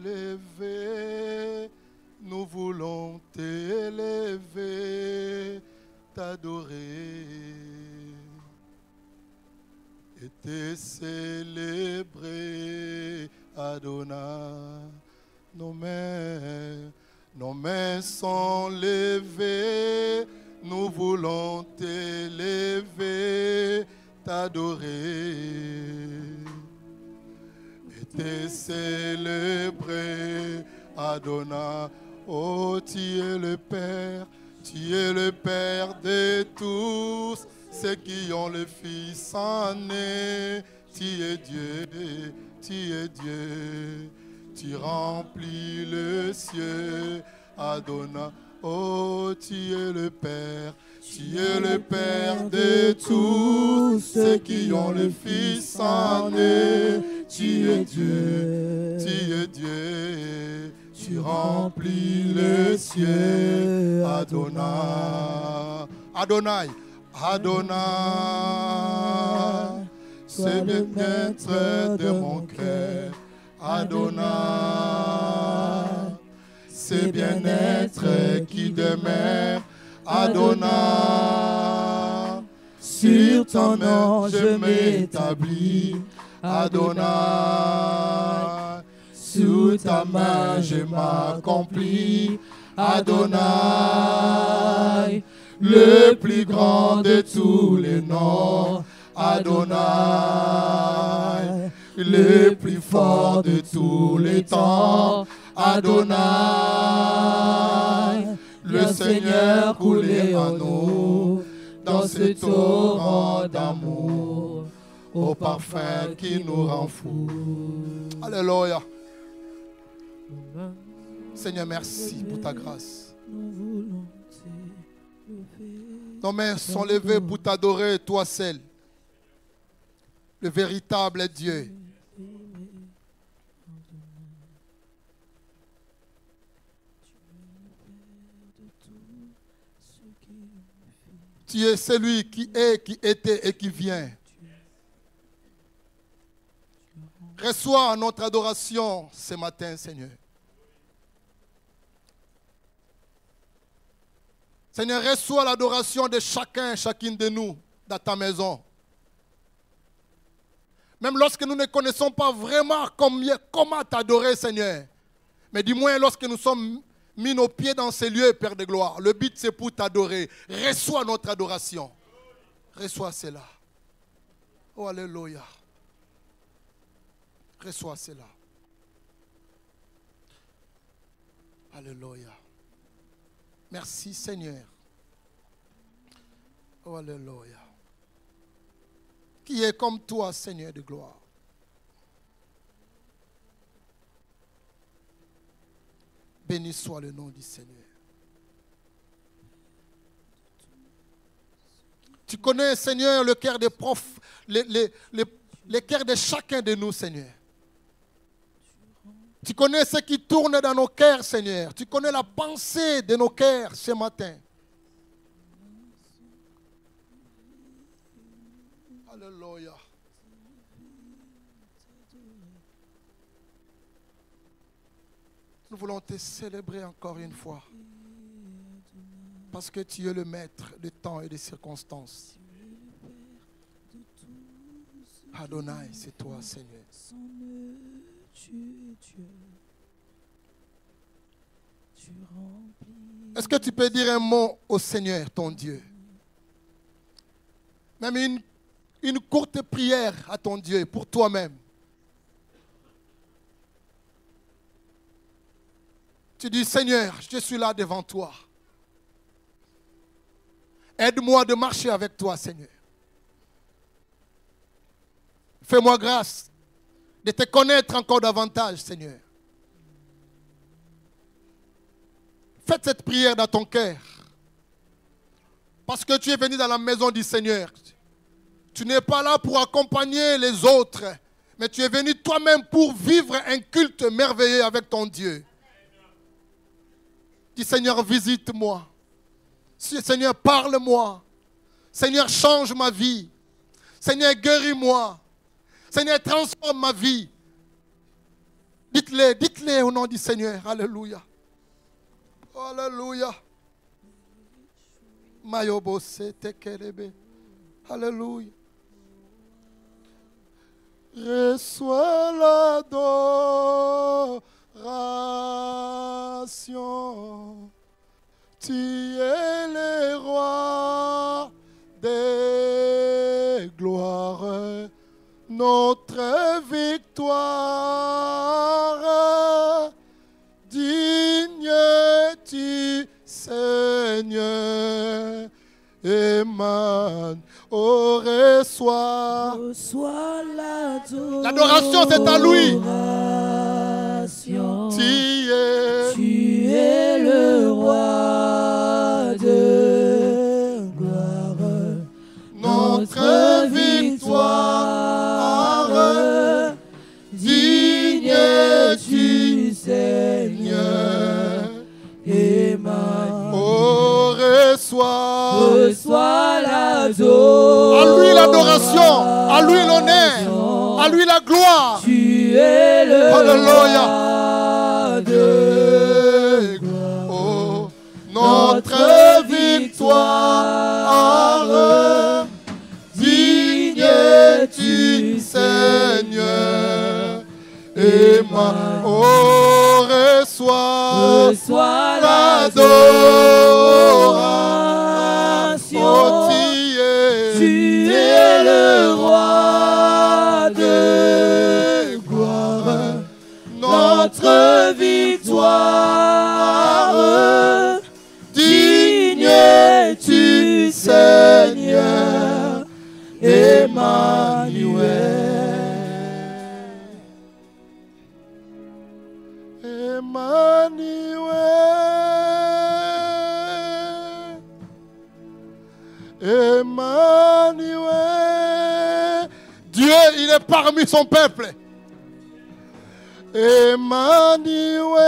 levés, nous voulons t'élever, t'adorer et te célébrer, Adonai. Nos mains sont levées, nous voulons t'élever, t'adorer et te célébrer, Adonai. Oh, tu es le Père de tous ceux qui ont le Fils né. Tu es Dieu, tu remplis le ciel, Adonai. Oh, tu es le Père de tous ceux qui ont le Fils né. Tu es Dieu, tu remplis le ciel, Adonai. Adonai, c'est le bien-être de mon cœur, Adonai. C'est bien-être qui demeure, Adonai. Sur ton nom je m'établis, Adonai. Sous ta main je m'accomplis, Adonai. Le plus grand de tous les noms, Adonai. Le plus fort de tous les temps, Adonai. Le Seigneur coulé en nous dans ce torrent d'amour, au parfum qui nous rend fous. Alléluia. Seigneur, merci pour ta grâce. Nos mains sont levées pour t'adorer, toi seul, le véritable Dieu. Tu es celui qui est, qui était et qui vient. Reçois notre adoration ce matin, Seigneur. Seigneur, reçois l'adoration de chacune de nous dans ta maison. Même lorsque nous ne connaissons pas vraiment comment t'adorer, Seigneur. Mais du moins, lorsque nous sommes mis nos pieds dans ces lieux, Père de gloire, le but c'est pour t'adorer. Reçois notre adoration. Reçois cela. Oh, alléluia. Reçois cela. Alléluia. Merci Seigneur. Oh, alléluia. Qui est comme toi, Seigneur de gloire? Béni soit le nom du Seigneur. Tu connais, Seigneur, le cœur des profs, le cœur de chacun de nous, Seigneur. Tu connais ce qui tourne dans nos cœurs, Seigneur. Tu connais la pensée de nos cœurs ce matin. Alléluia. Nous voulons te célébrer encore une fois. Parce que tu es le maître des temps et des circonstances. Adonai, c'est toi, Seigneur. Est-ce que tu peux dire un mot au Seigneur, ton Dieu? Même une courte prière à ton Dieu, pour toi-même. Tu dis, Seigneur, je suis là devant toi. Aide-moi de marcher avec toi, Seigneur. Fais-moi grâce de te connaître encore davantage, Seigneur. Faites cette prière dans ton cœur. Parce que tu es venu dans la maison du Seigneur. Tu n'es pas là pour accompagner les autres, mais tu es venu toi-même pour vivre un culte merveilleux avec ton Dieu. Dis, Seigneur, visite-moi. Seigneur, parle-moi. Seigneur, change ma vie. Seigneur, guéris-moi. Seigneur, transforme ma vie. Dites-les au nom du Seigneur. Alléluia. Alléluia. Mayobose tekelebe. Alléluia. Reçois l'adoration. Tu es le roi des gloires. Notre victoire. Digne tu, Seigneur. Emmanuel, oh, reçois l'adoration, c'est à lui. Tu es le roi de gloire, notre victoire. Digne tu, Seigneur. Emmanuel, oh, reçois l'adoration. À lui l'adoration, à lui l'honneur, à lui la gloire. Tu es le Alléluia. roi de gloire. Oh, notre victoire. Digne tu, Seigneur. Emmanuel, oh, reçois l'adoration. Oh, tu es le roi de gloire, notre victoire. Digne tu, Seigneur. Emmanuel. Emmanuel. Dieu, il est parmi son peuple. Emmanuel.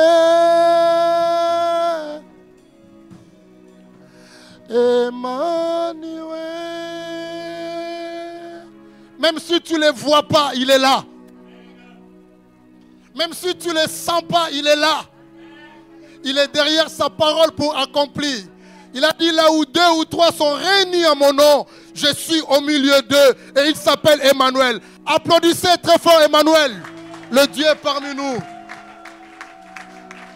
Emmanuel. Même si tu ne le vois pas, il est là. Même si tu ne le sens pas, il est là. Il est derrière sa parole pour accomplir. Il a dit là où 2 ou 3 sont réunis à mon nom, je suis au milieu d'eux. Et il s'appelle Emmanuel. Applaudissez très fort Emmanuel, le Dieu parmi nous.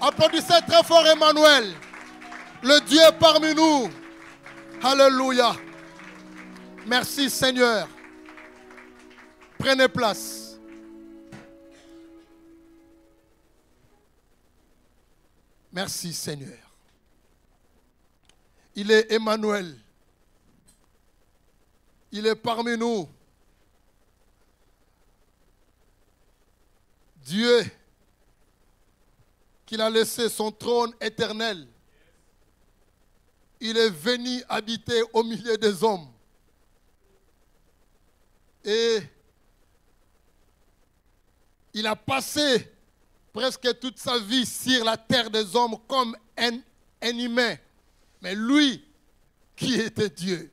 Applaudissez très fort Emmanuel, le Dieu parmi nous. Alléluia. Merci Seigneur. Prenez place. Merci Seigneur. Il est Emmanuel. Il est parmi nous. Dieu qu'il a laissé son trône éternel. Il est venu habiter au milieu des hommes. Et il a passé presque toute sa vie sur la terre des hommes comme un humain. Mais lui, qui était Dieu,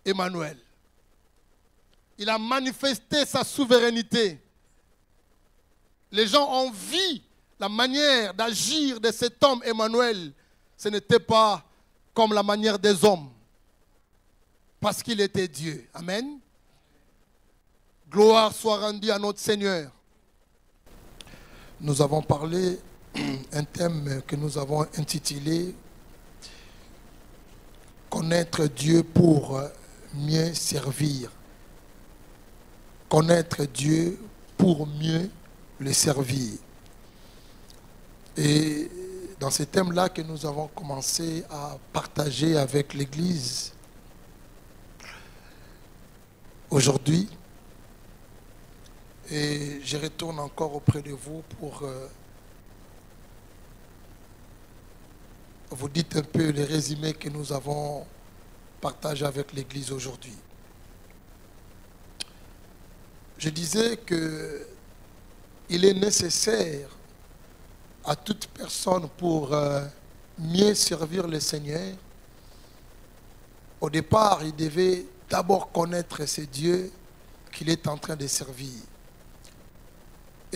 Emmanuel, il a manifesté sa souveraineté. Les gens ont vu la manière d'agir de cet homme Emmanuel. Ce n'était pas comme la manière des hommes, parce qu'il était Dieu. Amen. Gloire soit rendue à notre Seigneur. Nous avons parlé un thème que nous avons intitulé « Connaître Dieu pour mieux servir ». Connaître Dieu pour mieux le servir. Et dans ce thème-là que nous avons commencé à partager avec l'Église aujourd'hui, et je retourne encore auprès de vous pour vous dire un peu le résumé que nous avons partagé avec l'Église aujourd'hui. Je disais qu'il est nécessaire à toute personne pour mieux servir le Seigneur. Au départ, il devait d'abord connaître ce Dieu qu'il est en train de servir.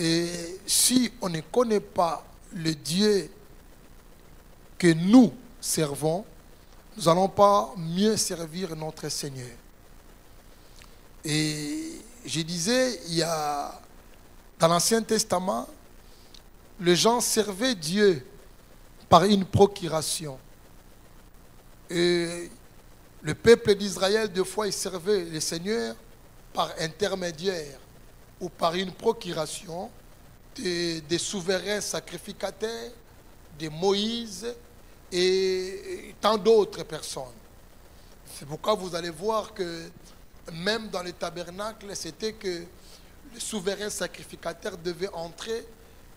Et si on ne connaît pas le Dieu que nous servons, nous n'allons pas mieux servir notre Seigneur. Et je disais, il y a dans l'Ancien Testament, les gens servaient Dieu par une procuration. Et le peuple d'Israël, des fois, il servait le Seigneur par intermédiaire ou par une procuration des souverains sacrificateurs, de Moïse et tant d'autres personnes. C'est pourquoi vous allez voir que même dans le tabernacle, c'était que le souverain sacrificateur devait entrer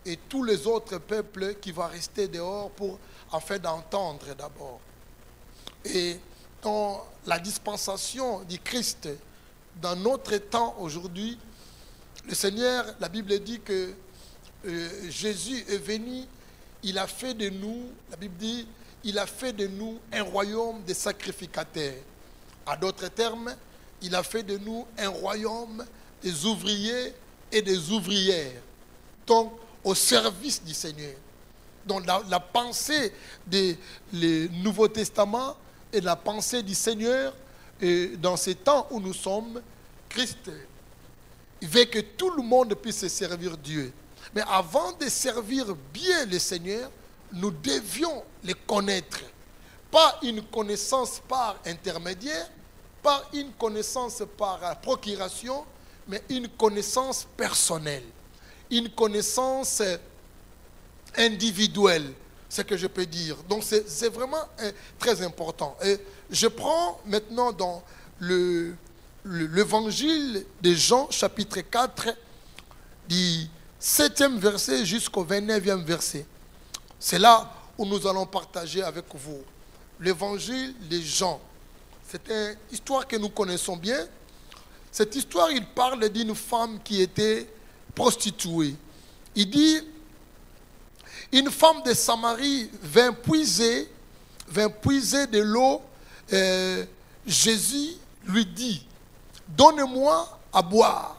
et tous les autres peuples qui vont rester dehors pour afin d'entendre d'abord. Et dans la dispensation du Christ, dans notre temps aujourd'hui, le Seigneur, la Bible dit que Jésus est venu, il a fait de nous, la Bible dit, il a fait de nous un royaume de sacrificateurs. À d'autres termes, il a fait de nous un royaume des ouvriers et des ouvrières. Donc, au service du Seigneur. Donc, la pensée du Nouveau Testament et la pensée du Seigneur, et dans ces temps où nous sommes, Christ veut que tout le monde puisse servir Dieu. Mais avant de servir bien le Seigneur, nous devions le connaître. Pas une connaissance par intermédiaire, pas une connaissance par procuration, mais une connaissance personnelle, une connaissance individuelle, c'est ce que je peux dire. Donc c'est vraiment très important. Et je prends maintenant dans l'évangile de Jean, chapitre 4, du 7e verset jusqu'au 29e verset. C'est là où nous allons partager avec vous l'évangile de Jean. C'est une histoire que nous connaissons bien. Cette histoire, il parle d'une femme qui était prostituée. Il dit, une femme de Samarie vint puiser de l'eau. Jésus lui dit, donne-moi à boire.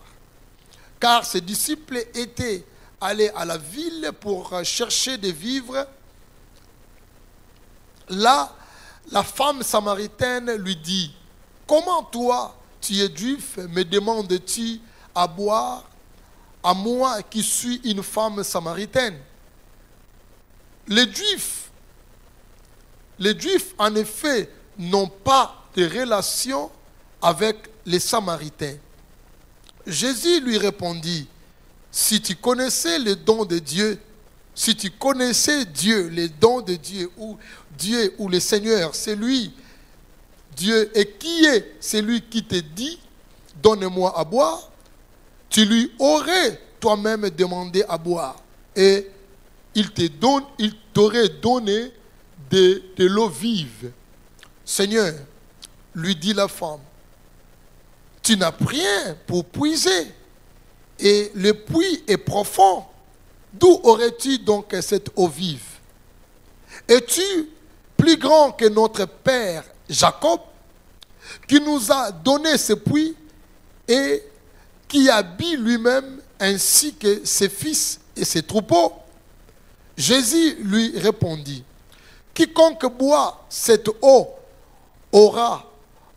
Car ses disciples étaient allés à la ville pour chercher des vivres. Là, la femme samaritaine lui dit, comment toi, tu es juif, me demandes-tu à boire, à moi qui suis une femme samaritaine? Les Juifs, en effet, n'ont pas de relation avec les Samaritains. Jésus lui répondit, si tu connaissais le don de Dieu, si tu connaissais Dieu, les dons de Dieu ou le Seigneur, c'est lui, Dieu, et qui est celui qui te dit, donne-moi à boire, tu lui aurais toi-même demandé à boire. Et il t'aurait donné de l'eau vive. Seigneur, lui dit la femme, tu n'as rien pour puiser, et le puits est profond. D'où aurais-tu donc cette eau vive? Es-tu plus grand que notre père Jacob, qui nous a donné ce puits et qui habille lui-même ainsi que ses fils et ses troupeaux? Jésus lui répondit, quiconque boit cette eau aura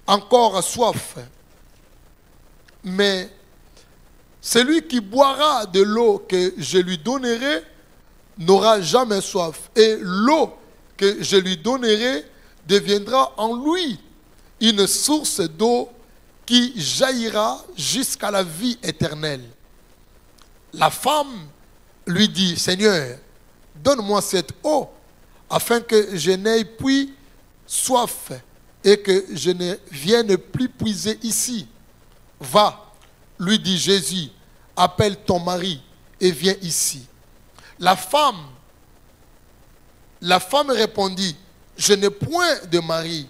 encore soif, mais celui qui boira de l'eau que je lui donnerai n'aura jamais soif, et l'eau que je lui donnerai deviendra en lui une source d'eau qui jaillira jusqu'à la vie éternelle. La femme lui dit, Seigneur, donne-moi cette eau, afin que je n'aie plus soif et que je ne vienne plus puiser ici. Va, lui dit Jésus, appelle ton mari et viens ici. La femme répondit, je n'ai point de mari.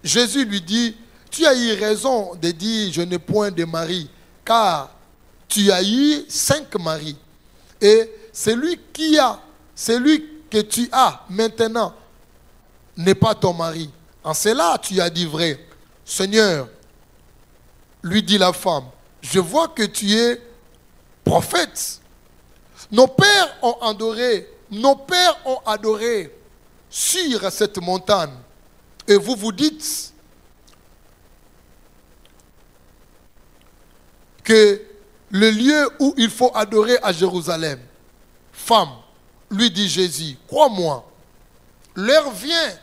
Jésus lui dit, tu as eu raison de dire, je n'ai point de mari, car tu as eu 5 maris. Et celui que tu as maintenant n'est pas ton mari. En cela, tu as dit vrai. Seigneur, lui dit la femme, je vois que tu es prophète. Nos pères ont adoré sur cette montagne. Et vous vous dites que le lieu où il faut adorer à Jérusalem, femme, lui dit Jésus, crois-moi, l'heure vient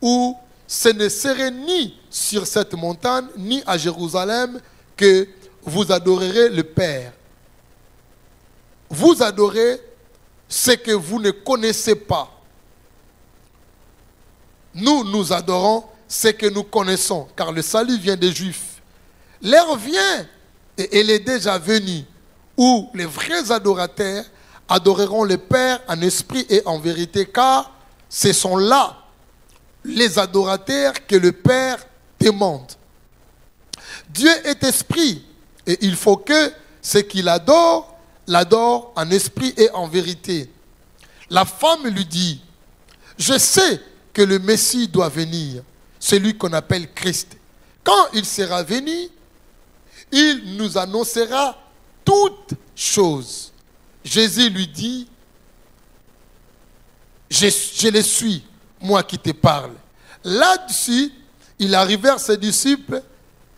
où ce ne serait ni sur cette montagne, ni à Jérusalem que vous adorerez le Père. Vous adorez ce que vous ne connaissez pas. Nous adorons ce que nous connaissons, car le salut vient des Juifs. L'heure vient, et elle est déjà venue, où les vrais adorateurs adoreront le Père en esprit et en vérité, car ce sont là les adorateurs que le Père demande. Dieu est esprit, et il faut que ceux qui l'adorent, l'adorent en esprit et en vérité. La femme lui dit, je sais que le Messie doit venir, celui qu'on appelle Christ. Quand il sera venu, il nous annoncera toutes choses. Jésus lui dit, je le suis, moi qui te parle. Là-dessus, il arrivèrent ses disciples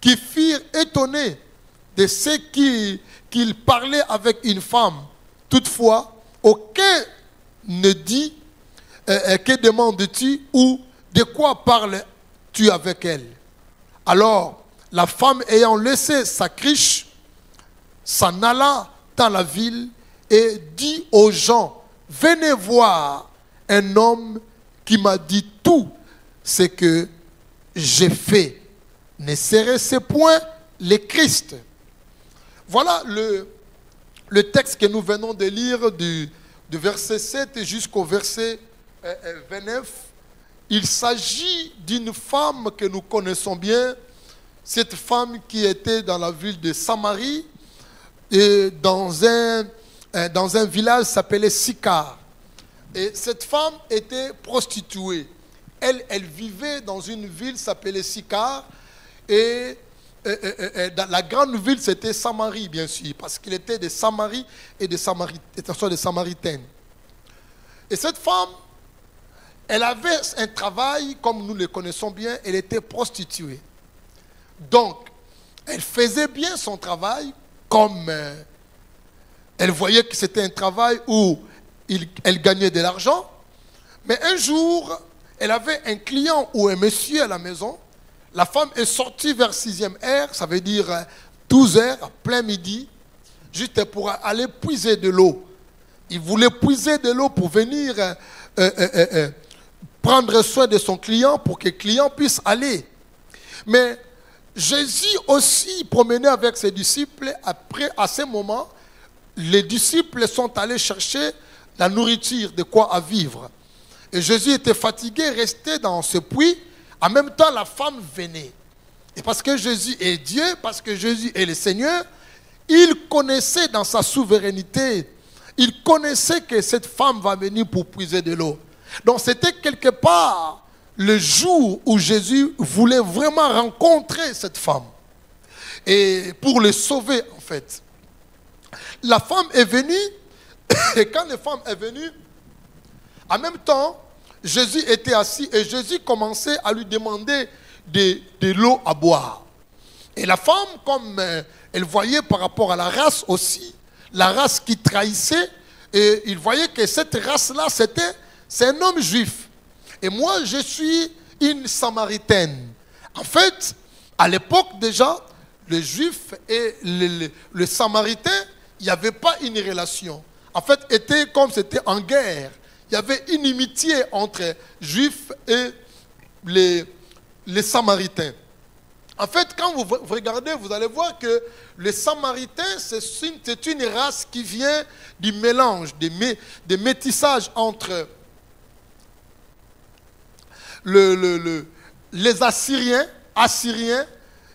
qui furent étonnés de ce qu'il parlait avec une femme. Toutefois, aucun ne dit que demandes-tu ou de quoi parles-tu avec elle. Alors, la femme ayant laissé sa cruche, s'en alla dans la ville et dit aux gens, venez voir un homme qui m'a dit tout ce que j'ai fait. Ne serait-ce point le Christ? Voilà le texte que nous venons de lire du verset 7 jusqu'au verset 29. Il s'agit d'une femme que nous connaissons bien, cette femme qui était dans la ville de Samarie, et dans un village s'appelait Sychar. Et cette femme était prostituée. Elle vivait dans une ville s'appelait Sychar, et dans la grande ville c'était Samarie, bien sûr, parce qu'il était de Samarie et des Samaritaines. Et cette femme, elle avait un travail, comme nous le connaissons bien, elle était prostituée. Donc, elle faisait bien son travail, comme elle voyait que c'était un travail où elle gagnait de l'argent. Mais un jour, elle avait un client ou un monsieur à la maison. La femme est sortie vers 6e heure, ça veut dire 12 heures, plein midi, juste pour aller puiser de l'eau. Il voulait puiser de l'eau pour venir prendre soin de son client pour que le client puisse aller. Mais Jésus aussi promenait avec ses disciples. Après, à ce moment, les disciples sont allés chercher la nourriture, de quoi à vivre. Et Jésus était fatigué, restait dans ce puits. En même temps, la femme venait. Et parce que Jésus est Dieu, parce que Jésus est le Seigneur, il connaissait dans sa souveraineté, il connaissait que cette femme va venir pour puiser de l'eau. Donc c'était quelque part le jour où Jésus voulait vraiment rencontrer cette femme. Et pour le sauver, en fait. La femme est venue, et quand la femme est venue, en même temps, Jésus était assis et Jésus commençait à lui demander de l'eau à boire. Et la femme, comme elle voyait par rapport à la race aussi, la race qui trahissait, et il voyait que cette race-là, c'est un homme juif. Et moi, je suis une Samaritaine. En fait, à l'époque déjà, le juif et le Samaritain, il n'y avait pas une relation. En fait, était comme c'était en guerre. Il y avait une inimitié entre juifs et les Samaritains. En fait, quand vous regardez, vous allez voir que les Samaritains, c'est une race qui vient du mélange, des métissages entre les Assyriens,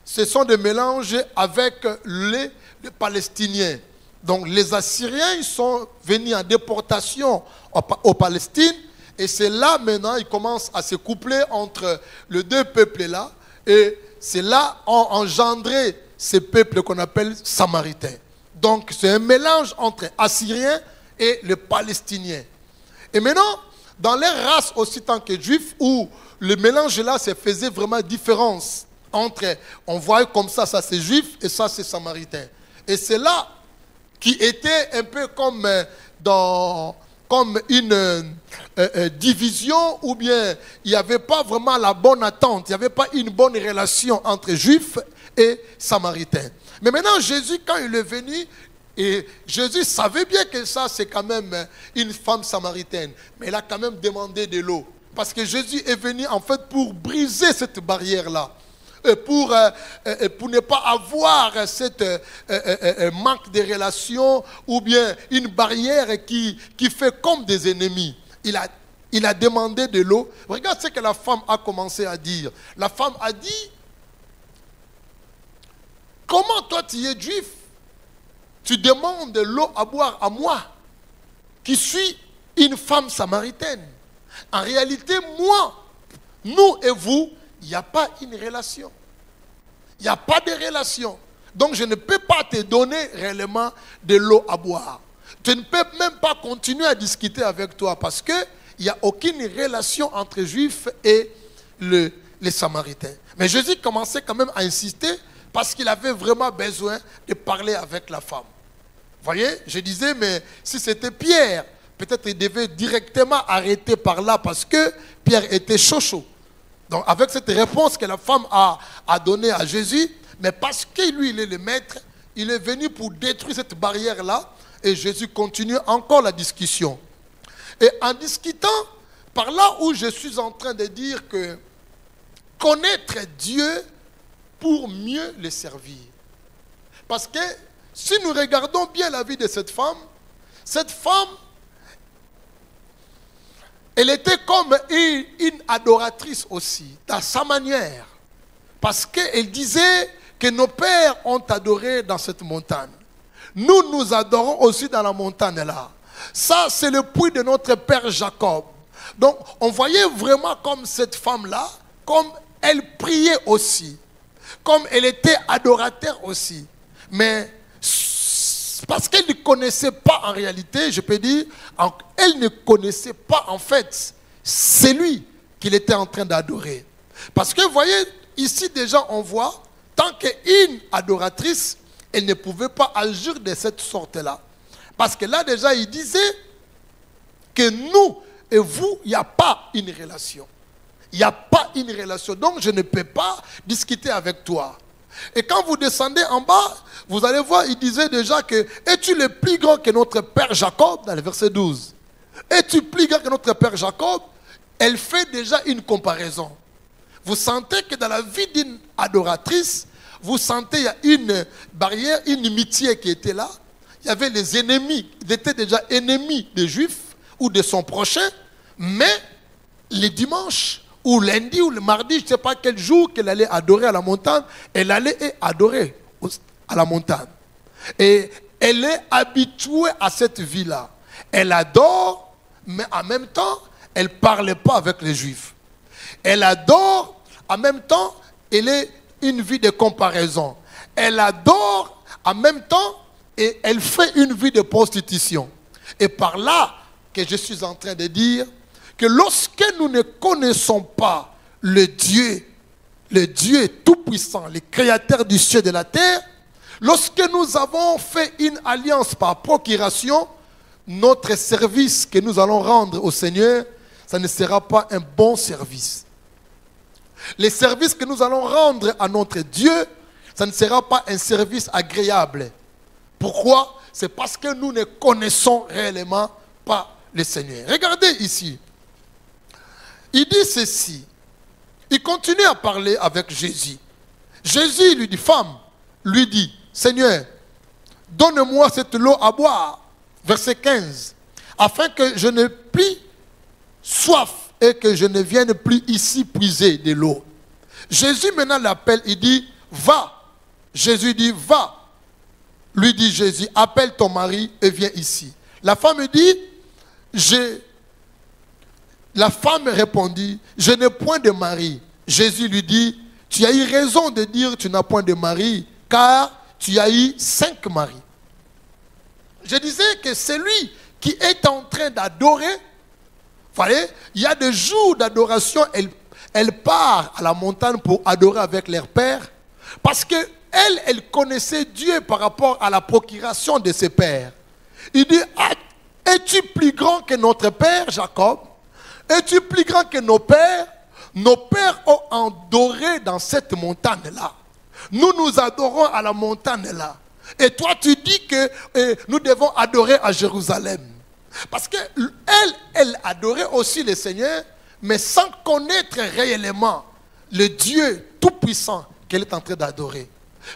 ce sont des mélanges avec les Palestiniens. Donc les Assyriens, ils sont venus en déportation aux Palestine, et c'est là maintenant, ils commencent à se coupler entre les deux peuples-là, et c'est là ont engendré ces peuples qu'on appelle Samaritains. Donc c'est un mélange entre Assyriens et les Palestiniens. Et maintenant, dans les races aussi tant que juifs, où le mélange là se faisait vraiment différence entre, on voit comme ça c'est juif et ça c'est samaritain. Et c'est là qui était un peu comme comme une division, ou bien il n'y avait pas vraiment la bonne attente, il n'y avait pas une bonne relation entre juifs et samaritains. Mais maintenant Jésus, quand il est venu, et Jésus savait bien que ça c'est quand même une femme samaritaine, mais il a quand même demandé de l'eau. Parce que Jésus est venu en fait pour briser cette barrière-là. Pour ne pas avoir cette manque de relation, ou bien une barrière qui fait comme des ennemis. Il a demandé de l'eau. Regarde ce que la femme a commencé à dire. La femme a dit, comment toi tu es juif, tu demandes de l'eau à boire à moi, qui suis une femme samaritaine. En réalité, moi, nous et vous, il n'y a pas une relation. Il n'y a pas de relation. Donc je ne peux pas te donner réellement de l'eau à boire. Je ne peux même pas continuer à discuter avec toi parce qu'il n'y a aucune relation entre juifs et les samaritains. Mais Jésus commençait quand même à insister parce qu'il avait vraiment besoin de parler avec la femme. Vous voyez, je disais, mais si c'était Pierre, peut-être il devait directement arrêter par là parce que Pierre était chaud. Donc avec cette réponse que la femme a donnée à Jésus, mais parce que lui il est le maître, il est venu pour détruire cette barrière-là, et Jésus continue encore la discussion. Et en discutant, par là où je suis en train de dire que connaître Dieu pour mieux le servir. Parce que si nous regardons bien la vie de cette femme, elle était comme une adoratrice aussi, dans sa manière. Parce qu'elle disait que nos pères ont adoré dans cette montagne. Nous adorons aussi dans la montagne là. Ça, c'est le puits de notre père Jacob. Donc, on voyait vraiment comme cette femme-là, comme elle priait aussi. Comme elle était adorateur aussi. Mais parce qu'elle ne connaissait pas en réalité, je peux dire, elle ne connaissait pas en fait celui qu'il était en train d'adorer. Parce que vous voyez, ici déjà on voit, tant qu'une adoratrice, elle ne pouvait pas agir de cette sorte-là. Parce que là déjà il disait que nous et vous, il n'y a pas une relation. Il n'y a pas une relation. Donc je ne peux pas discuter avec toi. Et quand vous descendez en bas, vous allez voir, il disait déjà que « Es-tu le plus grand que notre père Jacob ?» dans le verset 12. « Es-tu plus grand que notre père Jacob ?» Elle fait déjà une comparaison. Vous sentez que dans la vie d'une adoratrice, vous sentez qu'il y a une barrière, une amitié qui était là. Il y avait les ennemis, il était déjà ennemi des Juifs ou de son prochain, mais les dimanches, ou lundi ou le mardi, je ne sais pas quel jour qu'elle allait adorer à la montagne, elle allait adorer à la montagne. Et elle est habituée à cette vie-là. Elle adore, mais en même temps, elle ne parlait pas avec les Juifs. Elle adore, en même temps, elle est une vie de comparaison. Elle adore, en même temps, et elle fait une vie de prostitution. Et par là que je suis en train de dire, que lorsque nous ne connaissons pas le Dieu tout-puissant, le créateur du ciel et de la terre, lorsque nous avons fait une alliance par procuration, notre service que nous allons rendre au Seigneur, ça ne sera pas un bon service. Les services que nous allons rendre à notre Dieu, ça ne sera pas un service agréable. Pourquoi? C'est parce que nous ne connaissons réellement pas le Seigneur. Regardez ici. Il dit ceci. Il continue à parler avec Jésus. Jésus lui dit, femme, lui dit, Seigneur, donne-moi cette eau à boire. Verset 15. Afin que je n'ai plus soif et que je ne vienne plus ici puiser de l'eau. Jésus maintenant l'appelle, il dit, va. Jésus dit, va. Lui dit Jésus, appelle ton mari et viens ici. La femme dit, La femme répondit, je n'ai point de mari. Jésus lui dit, tu as eu raison de dire que tu n'as point de mari, car tu as eu 5 maris. Je disais que celui qui est en train d'adorer, voyez, il y a des jours d'adoration, elle part à la montagne pour adorer avec leur père, parce que elle connaissait Dieu par rapport à la procuration de ses pères. Il dit, es-tu plus grand que notre père Jacob? Es-tu plus grand que nos pères? Nos pères ont adoré dans cette montagne-là. Nous nous adorons à la montagne-là. Et toi, tu dis que nous devons adorer à Jérusalem. Parce qu'elle adorait aussi le Seigneur, mais sans connaître réellement le Dieu tout-puissant qu'elle est en train d'adorer.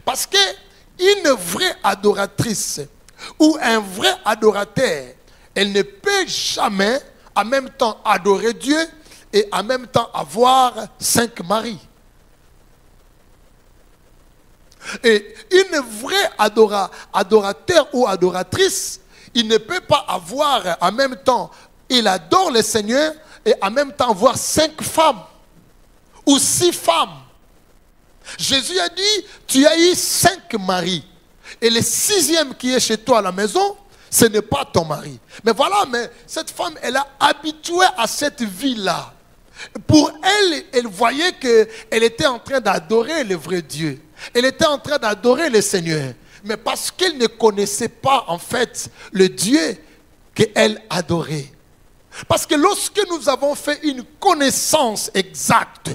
Parce qu'une vraie adoratrice ou un vrai adorateur, elle ne peut jamais en même temps adorer Dieu et en même temps avoir 5 maris. Et une vraie adorateur ou adoratrice, il ne peut pas avoir en même temps, il adore le Seigneur et en même temps avoir 5 femmes ou 6 femmes. Jésus a dit, tu as eu 5 maris. Et le 6e qui est chez toi à la maison, ce n'est pas ton mari. Mais voilà, mais cette femme, elle a habitué à cette vie-là. Pour elle, elle voyait qu'elle était en train d'adorer le vrai Dieu. Elle était en train d'adorer le Seigneur. Mais parce qu'elle ne connaissait pas, en fait, le Dieu qu'elle adorait. Parce que lorsque nous avons fait une connaissance exacte,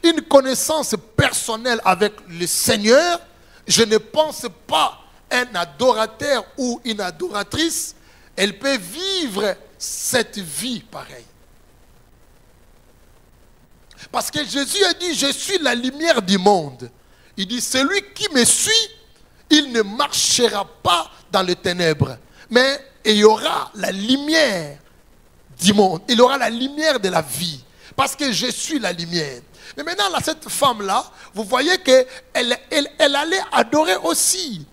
une connaissance personnelle avec le Seigneur, je ne pense pas un adorateur ou une adoratrice, elle peut vivre cette vie pareille. Parce que Jésus a dit, je suis la lumière du monde. Il dit, celui qui me suit, il ne marchera pas dans les ténèbres, mais il y aura la lumière du monde. Il aura la lumière de la vie. Parce que je suis la lumière. Mais maintenant, là, cette femme-là, vous voyez qu'elle allait adorer aussi.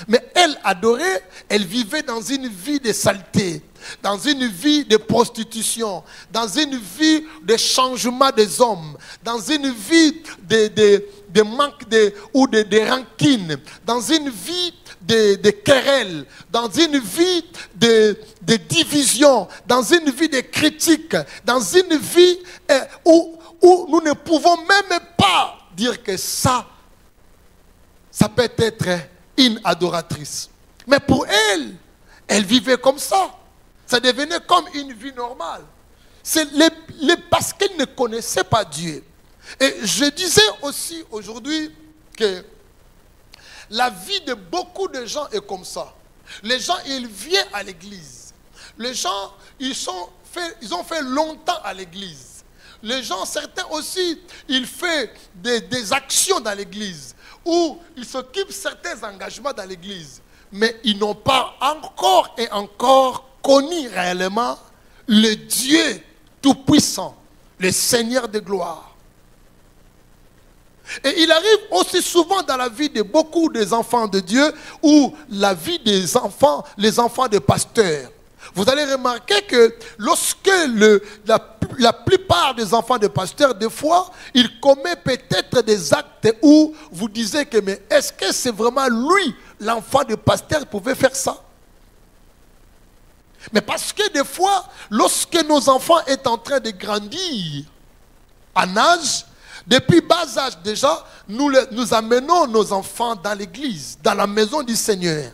Mais elle adorait, elle vivait dans une vie de saleté, dans une vie de prostitution, dans une vie de changement des hommes, dans une vie de manque ou de rancune, dans une vie de querelles, dans une vie de division, dans une vie de critique, dans une vie où nous ne pouvons même pas dire que ça peut être une adoratrice. Mais pour elle, elle vivait comme ça. Ça devenait comme une vie normale. C'est parce qu'elle ne connaissait pas Dieu. Et je disais aussi aujourd'hui que la vie de beaucoup de gens est comme ça. Les gens, ils viennent à l'église. Les gens, ils ont fait longtemps à l'église. Les gens, certains aussi, ils font des actions dans l'église, où ils s'occupent de certains engagements dans l'église. Mais ils n'ont pas encore et encore connu réellement le Dieu tout-puissant, le Seigneur de gloire. Et il arrive aussi souvent dans la vie de beaucoup des enfants de Dieu, ou la vie des enfants, les enfants des pasteurs. Vous allez remarquer que lorsque la plupart des enfants de pasteurs, des fois, ils commettent peut-être des actes où vous disiez que, mais est-ce que c'est vraiment lui, l'enfant de pasteur, qui pouvait faire ça? Mais parce que des fois, lorsque nos enfants sont en train de grandir en âge, depuis bas âge déjà, nous amenons nos enfants dans l'église, dans la maison du Seigneur.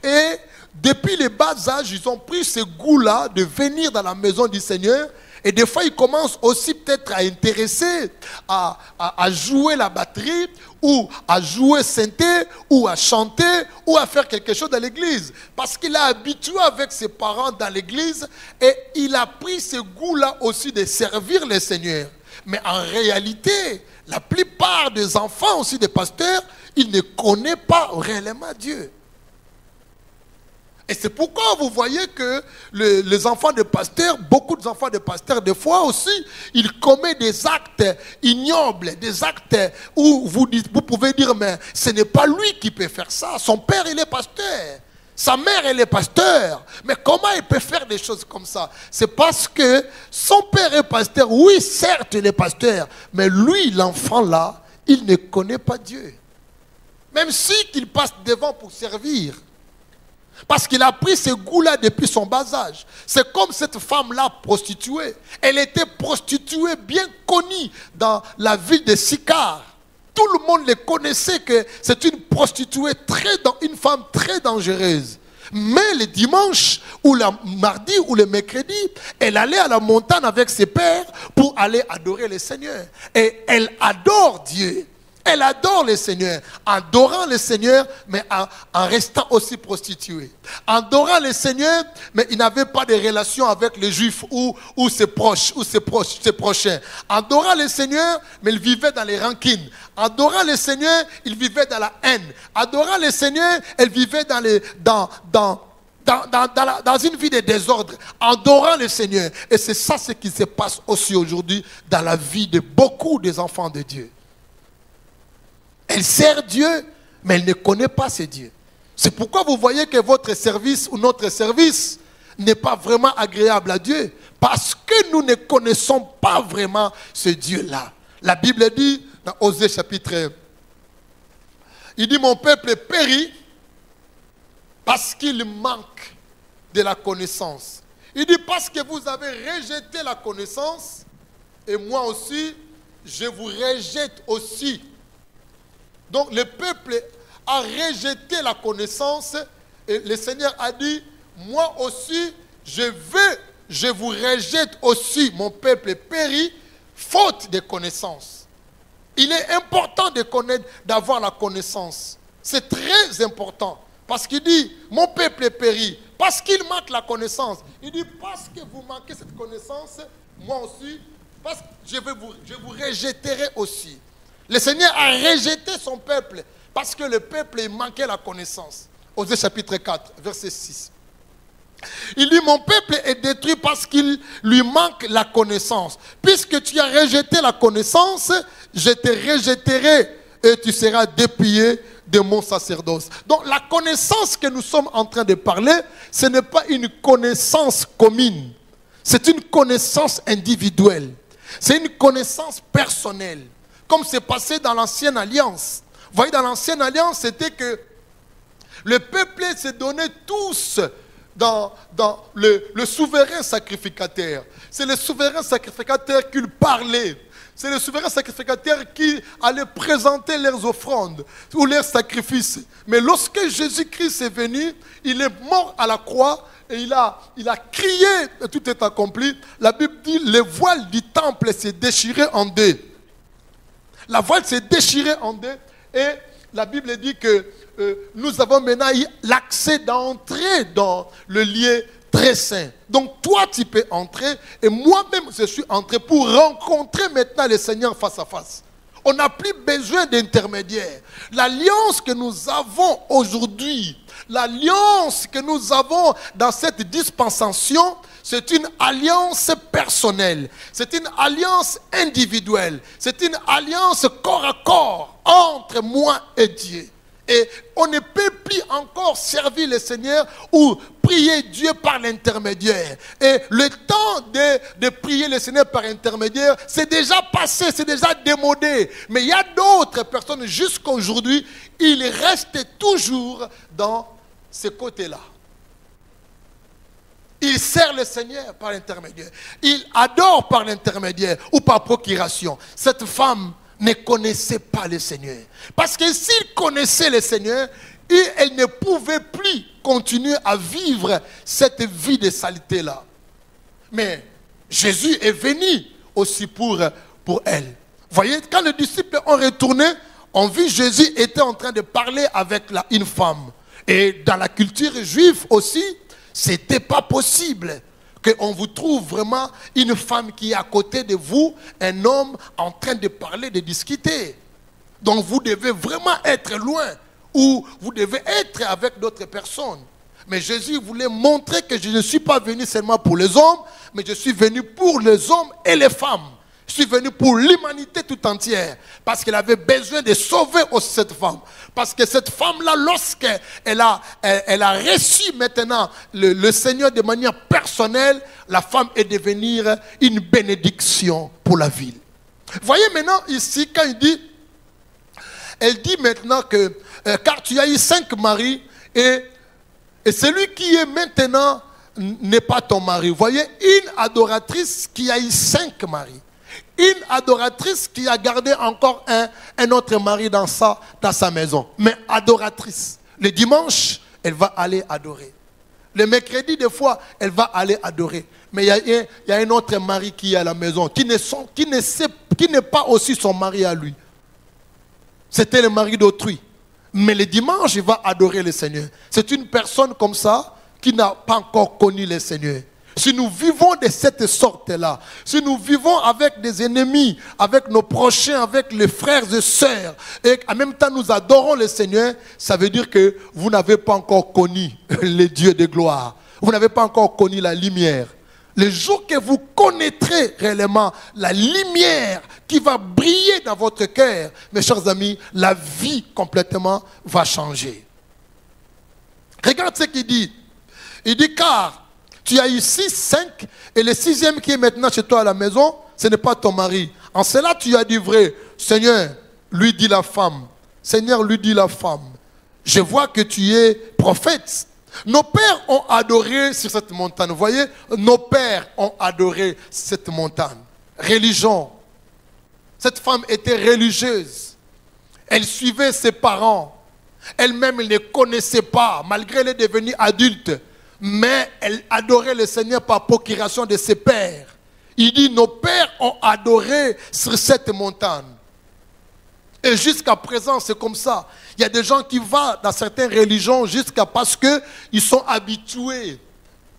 Et depuis le bas âge, ils ont pris ce goût-là de venir dans la maison du Seigneur. Et des fois, ils commencent aussi peut-être à intéresser à jouer la batterie, ou à jouer synthé, ou à chanter, ou à faire quelque chose dans l'église. Parce qu'il est habitué avec ses parents dans l'église, et il a pris ce goût-là aussi de servir le Seigneur. Mais en réalité, la plupart des enfants aussi des pasteurs, ils ne connaissent pas réellement Dieu. Et c'est pourquoi vous voyez que les enfants de pasteurs, beaucoup d'enfants de pasteurs, des fois aussi, ils commettent des actes ignobles, des actes où vous pouvez dire, mais ce n'est pas lui qui peut faire ça. Son père, il est pasteur. Sa mère, elle est pasteur. Mais comment il peut faire des choses comme ça? C'est parce que son père est pasteur. Oui, certes, il est pasteur. Mais lui, l'enfant là, il ne connaît pas Dieu. Même si qu'il passe devant pour servir. Parce qu'il a pris ce goût-là depuis son bas âge. C'est comme cette femme-là prostituée. Elle était prostituée bien connue dans la ville de Sychar. Tout le monde les connaissait que c'est une prostituée, une femme très dangereuse. Mais le dimanche, ou le mardi, ou le mercredi, elle allait à la montagne avec ses pères pour aller adorer le Seigneur. Et elle adore Dieu. Elle adore le Seigneur, adorant le Seigneur, mais en restant aussi prostituée. Adorant le Seigneur, mais il n'avait pas de relation avec les Juifs ou ses proches, ou ses prochains. Adorant le Seigneur, mais il vivait dans les rancines. Adorant le Seigneur, il vivait dans la haine. Adorant le Seigneur, elle vivait dans une vie de désordre, adorant le Seigneur. Et c'est ça ce qui se passe aussi aujourd'hui dans la vie de beaucoup des enfants de Dieu. Elle sert Dieu, mais elle ne connaît pas ce Dieu. C'est pourquoi vous voyez que votre service ou notre service n'est pas vraiment agréable à Dieu. Parce que nous ne connaissons pas vraiment ce Dieu-là. La Bible dit, dans Osée chapitre 1, il dit, mon peuple périt parce qu'il manque de la connaissance. Il dit, parce que vous avez rejeté la connaissance, et moi aussi, je vous rejette aussi. Donc le peuple a rejeté la connaissance et le Seigneur a dit, moi aussi, je vous rejette aussi, mon peuple périt, faute de connaissance. Il est important de connaître, d'avoir la connaissance. C'est très important. Parce qu'il dit, mon peuple périt, parce qu'il manque la connaissance. Il dit, parce que vous manquez cette connaissance, moi aussi, parce que je vous rejetterai aussi. Le Seigneur a rejeté son peuple parce que le peuple manquait la connaissance. Osée chapitre 4, verset 6. Il dit, mon peuple est détruit parce qu'il lui manque la connaissance. Puisque tu as rejeté la connaissance, je te rejetterai et tu seras dépouillé de mon sacerdoce. Donc la connaissance que nous sommes en train de parler, ce n'est pas une connaissance commune. C'est une connaissance individuelle. C'est une connaissance personnelle. Comme c'est passé dans l'Ancienne Alliance. Vous voyez, dans l'Ancienne Alliance, c'était que le peuple se donnait tous dans le souverain sacrificateur. C'est le souverain sacrificateur qui parlait. C'est le souverain sacrificateur qui allait présenter leurs offrandes ou leurs sacrifices. Mais lorsque Jésus-Christ est venu, il est mort à la croix et il a crié, et tout est accompli. La Bible dit, le voile du temple s'est déchiré en deux. La voile s'est déchirée en deux et la Bible dit que nous avons maintenant l'accès d'entrer dans le lieu très saint. Donc toi tu peux entrer et moi-même je suis entré pour rencontrer maintenant le Seigneur face à face. On n'a plus besoin d'intermédiaire. L'alliance que nous avons aujourd'hui, l'alliance que nous avons dans cette dispensation, c'est une alliance personnelle, c'est une alliance individuelle, c'est une alliance corps à corps entre moi et Dieu. Et on ne peut plus encore servir le Seigneur ou prier Dieu par l'intermédiaire. Et le temps de prier le Seigneur par intermédiaire, c'est déjà passé, c'est déjà démodé. Mais il y a d'autres personnes, jusqu'à aujourd'hui, ils restent toujours dans ce côté-là. Ils servent le Seigneur par l'intermédiaire. Ils adorent par l'intermédiaire ou par procuration. Cette femme ne connaissait pas le Seigneur. Parce que s'il connaissait le Seigneur, elle ne pouvait plus continuer à vivre cette vie de saleté-là. Mais Jésus est venu aussi pour elle. Vous voyez, quand les disciples ont retourné, on vit Jésus était en train de parler avec une femme. Et dans la culture juive aussi, ce n'était pas possible qu'on vous trouve vraiment une femme qui est à côté de vous, un homme en train de parler, de discuter. Donc vous devez vraiment être loin ou vous devez être avec d'autres personnes. Mais Jésus voulait montrer que je ne suis pas venu seulement pour les hommes, mais je suis venu pour les hommes et les femmes. Je suis venu pour l'humanité tout entière. Parce qu'il avait besoin de sauver aussi cette femme. Parce que cette femme-là, lorsqu'elle a reçu maintenant le Seigneur de manière personnelle, la femme est devenue une bénédiction pour la ville. Voyez maintenant ici, quand elle dit maintenant que car tu as eu 5 maris et Et celui qui est maintenant n'est pas ton mari. Vous voyez, une adoratrice qui a eu 5 maris. Une adoratrice qui a gardé encore un autre mari dans sa maison. Mais adoratrice. Le dimanche, elle va aller adorer. Le mercredi, des fois, elle va aller adorer. Mais il y a un autre mari qui est à la maison, qui n'est pas aussi son mari à lui. C'était le mari d'autrui. Mais le dimanche, il va adorer le Seigneur. C'est une personne comme ça qui n'a pas encore connu le Seigneur. Si nous vivons de cette sorte-là, si nous vivons avec des ennemis, avec nos prochains, avec les frères et sœurs, et en même temps nous adorons le Seigneur, ça veut dire que vous n'avez pas encore connu le Dieu de gloire. Vous n'avez pas encore connu la lumière. Le jour que vous connaîtrez réellement la lumière qui va briller dans votre cœur, mes chers amis, la vie complètement va changer. Regarde ce qu'il dit. Il dit car tu as eu 6, 5, et le 6e qui est maintenant chez toi à la maison, ce n'est pas ton mari. En cela, tu as dit vrai. Seigneur, lui dit la femme. Seigneur, lui dit la femme. Je vois que tu es prophète. Nos pères ont adoré sur cette montagne. Vous voyez, nos pères ont adoré cette montagne. Religion. Cette femme était religieuse. Elle suivait ses parents. Elle-même, elle ne connaissait pas, malgré elle est devenue adulte. Mais elle adorait le Seigneur par procuration de ses pères. Il dit, nos pères ont adoré sur cette montagne. Et jusqu'à présent, c'est comme ça. Il y a des gens qui vont dans certaines religions jusqu'à parce qu'ils sont habitués.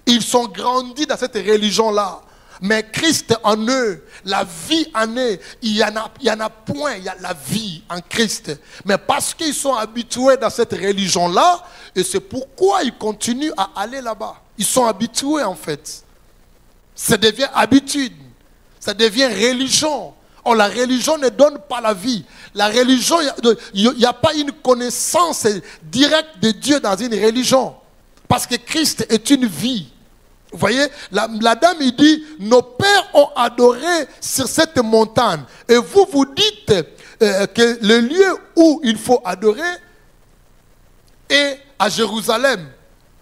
Ils sont grandis dans cette religion-là. Mais Christ en eux, la vie en eux, il y en a point, il y a la vie en Christ. Mais parce qu'ils sont habitués dans cette religion-là, et c'est pourquoi ils continuent à aller là-bas. Ils sont habitués en fait. Ça devient habitude, ça devient religion. Or, la religion ne donne pas la vie. La religion, il n'y a pas une connaissance directe de Dieu dans une religion. Parce que Christ est une vie. Vous voyez, la dame, il dit, nos pères ont adoré sur cette montagne. Et vous, vous dites que le lieu où il faut adorer est à Jérusalem.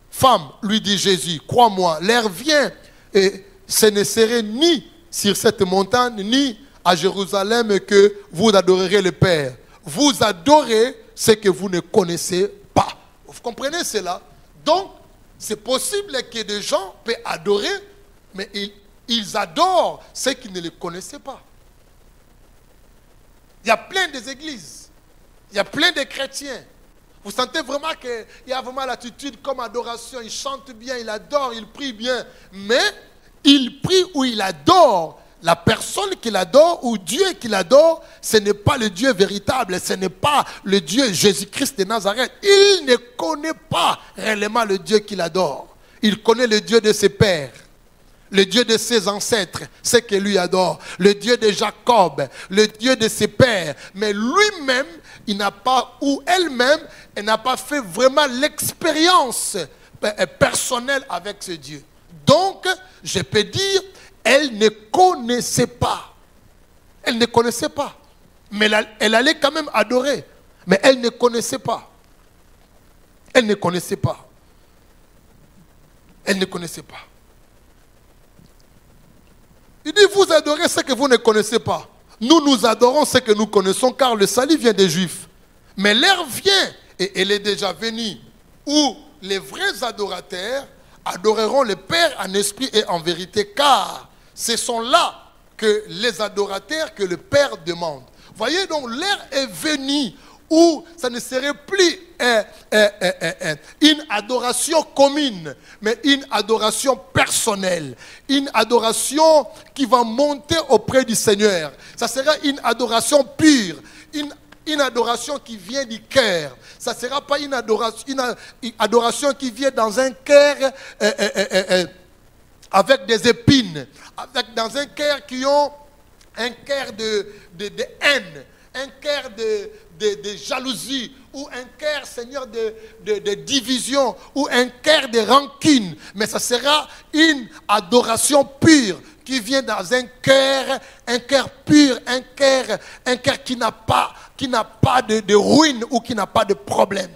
Femme, lui dit Jésus, crois-moi, l'heure vient et ce ne serait ni sur cette montagne, ni à Jérusalem que vous adorerez le Père. Vous adorez ce que vous ne connaissez pas. Vous comprenez cela? Donc, c'est possible que des gens puissent adorer, mais ils adorent ceux qui ne le connaissaient pas. Il y a plein d'églises, il y a plein de chrétiens. Vous sentez vraiment qu'il y a vraiment l'attitude comme adoration. Ils chantent bien, ils adorent, ils prient bien. Mais ils prient ou ils adorent. La personne qu'il adore ou Dieu qu'il adore, ce n'est pas le Dieu véritable, ce n'est pas le Dieu Jésus-Christ de Nazareth. Il ne connaît pas réellement le Dieu qu'il adore. Il connaît le Dieu de ses pères, le Dieu de ses ancêtres, ce que lui adore, le Dieu de Jacob, le Dieu de ses pères. Mais lui-même, il n'a pas, ou elle-même, elle n'a pas fait vraiment l'expérience personnelle avec ce Dieu. Donc, je peux dire, elle ne connaissait pas. Elle ne connaissait pas. Mais elle allait quand même adorer. Mais elle ne connaissait pas. Elle ne connaissait pas. Elle ne connaissait pas. Il dit, vous adorez ce que vous ne connaissez pas. Nous, nous adorons ce que nous connaissons, car le salut vient des Juifs. Mais l'heure vient, et elle est déjà venue, où les vrais adorateurs adoreront le Père en esprit et en vérité, car ce sont là que les adorateurs que le Père demande. Voyez donc, l'heure est venue où ça ne serait plus une adoration commune, mais une adoration personnelle, une adoration qui va monter auprès du Seigneur. Ça sera une adoration pure, une adoration qui vient du cœur. Ça ne sera pas une adoration qui vient dans un cœur avec des épines, dans un cœur qui ont un cœur de haine, un cœur de jalousie, ou un cœur, Seigneur, de division, ou un cœur de rancune. Mais ça sera une adoration pure qui vient dans un cœur pur, un cœur qui n'a pas de ruine ou qui n'a pas de problème.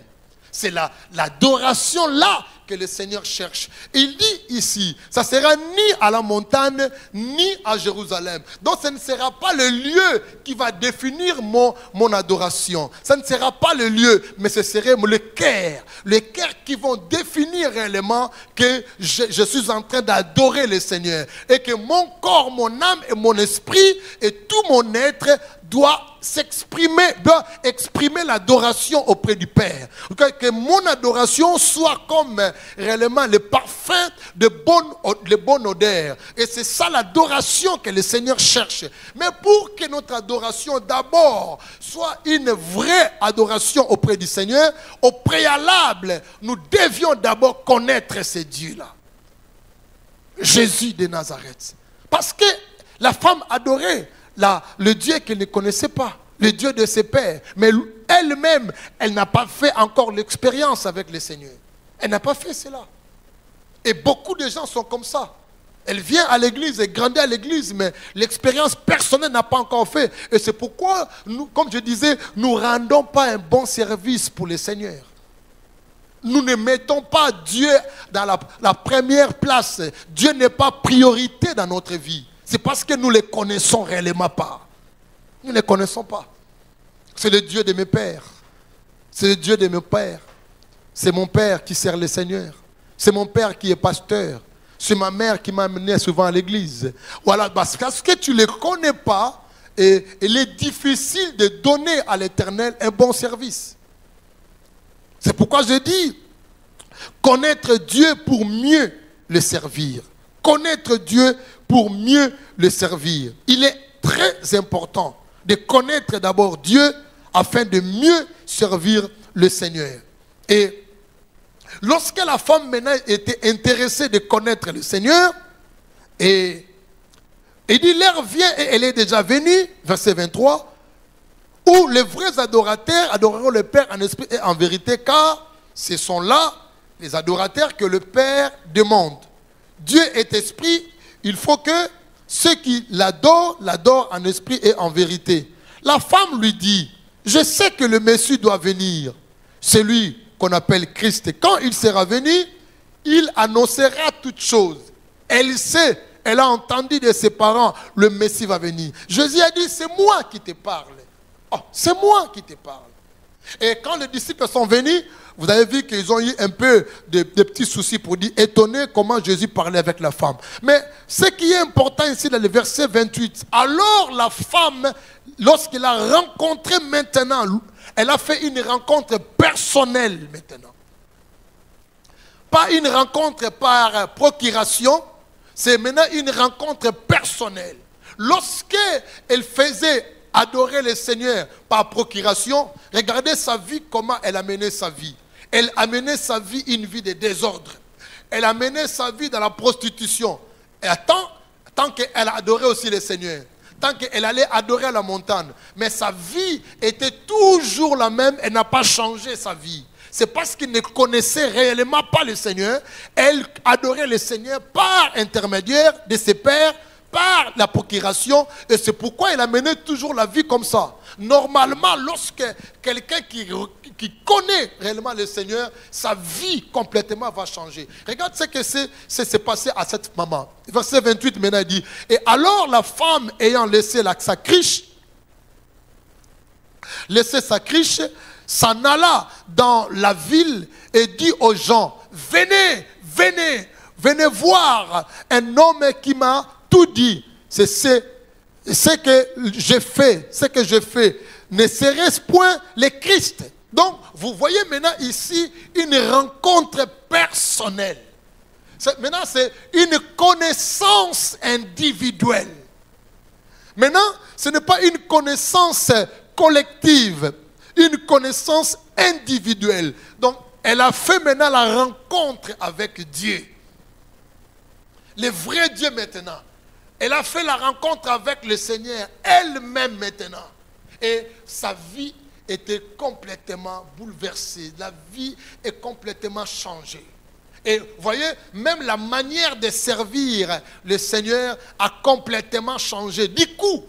C'est l'adoration là que le Seigneur cherche. Il dit ici, ça sera ni à la montagne, ni à Jérusalem. Donc ce ne sera pas le lieu qui va définir mon adoration. Ça ne sera pas le lieu, mais ce serait le cœur. Les cœurs qui vont définir réellement que je suis en train d'adorer le Seigneur. Et que mon corps, mon âme et mon esprit et tout mon être doit exprimer l'adoration auprès du Père. Que mon adoration soit comme réellement le parfum de bonne odeur. Et c'est ça l'adoration que le Seigneur cherche. Mais pour que notre adoration d'abord soit une vraie adoration auprès du Seigneur, au préalable, nous devions d'abord connaître ce Dieu-là. Jésus de Nazareth. Parce que la femme adorait le Dieu qu'elle ne connaissait pas, le Dieu de ses pères. Mais elle-même, elle n'a pas fait encore l'expérience avec le Seigneur. Elle n'a pas fait cela. Et beaucoup de gens sont comme ça. Elle vient à l'église, elle grandit à l'église, mais l'expérience personnelle n'a pas encore fait. Et c'est pourquoi, nous, comme je disais, nous ne rendons pas un bon service pour le Seigneur. Nous ne mettons pas Dieu dans la première place. Dieu n'est pas priorité dans notre vie. C'est parce que nous ne les connaissons réellement pas. Nous ne les connaissons pas. C'est le Dieu de mes pères. C'est le Dieu de mes pères. C'est mon père qui sert le Seigneur. C'est mon père qui est pasteur. C'est ma mère qui m'a amené souvent à l'église. Voilà, parce que tu ne les connais pas, et il est difficile de donner à l'Éternel un bon service. C'est pourquoi je dis, connaître Dieu pour mieux le servir. Connaître Dieu pour mieux le servir. Il est très important de connaître d'abord Dieu afin de mieux servir le Seigneur. Et lorsque la femme maintenant était intéressée de connaître le Seigneur, et il dit, l'heure vient et elle est déjà venue, verset 23, où les vrais adorateurs adoreront le Père en esprit et en vérité, car ce sont là les adorateurs que le Père demande. Dieu est esprit, il faut que ceux qui l'adorent en esprit et en vérité. La femme lui dit, je sais que le Messie doit venir, celui qu'on appelle Christ. Et quand il sera venu, il annoncera toutes choses. Elle sait, elle a entendu de ses parents, le Messie va venir. Jésus a dit, c'est moi qui te parle. Oh, c'est moi qui te parle. Et quand les disciples sont venus, vous avez vu qu'ils ont eu un peu de petits soucis pour dire, étonné comment Jésus parlait avec la femme. Mais ce qui est important ici dans le verset 28, alors la femme, lorsqu'elle a rencontré maintenant, elle a fait une rencontre personnelle maintenant. Pas une rencontre par procuration, c'est maintenant une rencontre personnelle. Lorsqu'elle faisait adorer le Seigneur par procuration, regardez sa vie, comment elle a mené sa vie. Elle a mené sa vie une vie de désordre. Elle a mené sa vie dans la prostitution. Et tant qu'elle a adoré aussi le Seigneur, tant qu'elle allait adorer à la montagne, mais sa vie était toujours la même, elle n'a pas changé sa vie. C'est parce qu'elle ne connaissait réellement pas le Seigneur. Elle adorait le Seigneur par intermédiaire de ses pères, par la procuration, et c'est pourquoi elle a mené toujours la vie comme ça. Normalement, lorsque quelqu'un qui connaît réellement le Seigneur, sa vie complètement va changer. Regarde ce que c'est passé à cette maman. Verset 28 maintenant il dit, et alors la femme ayant laissé sa criche, s'en alla dans la ville et dit aux gens, venez voir un homme qui m'a tout dit. C'est ce que je fais. Ne serait-ce point le Christ? Donc, vous voyez maintenant ici une rencontre personnelle. Maintenant, c'est une connaissance individuelle. Maintenant, ce n'est pas une connaissance collective, une connaissance individuelle. Donc, elle a fait maintenant la rencontre avec Dieu. Le vrai Dieu maintenant. Elle a fait la rencontre avec le Seigneur elle-même maintenant. Et sa vie était complètement bouleversée. La vie est complètement changée. Et vous voyez, même la manière de servir le Seigneur a complètement changé. Du coup,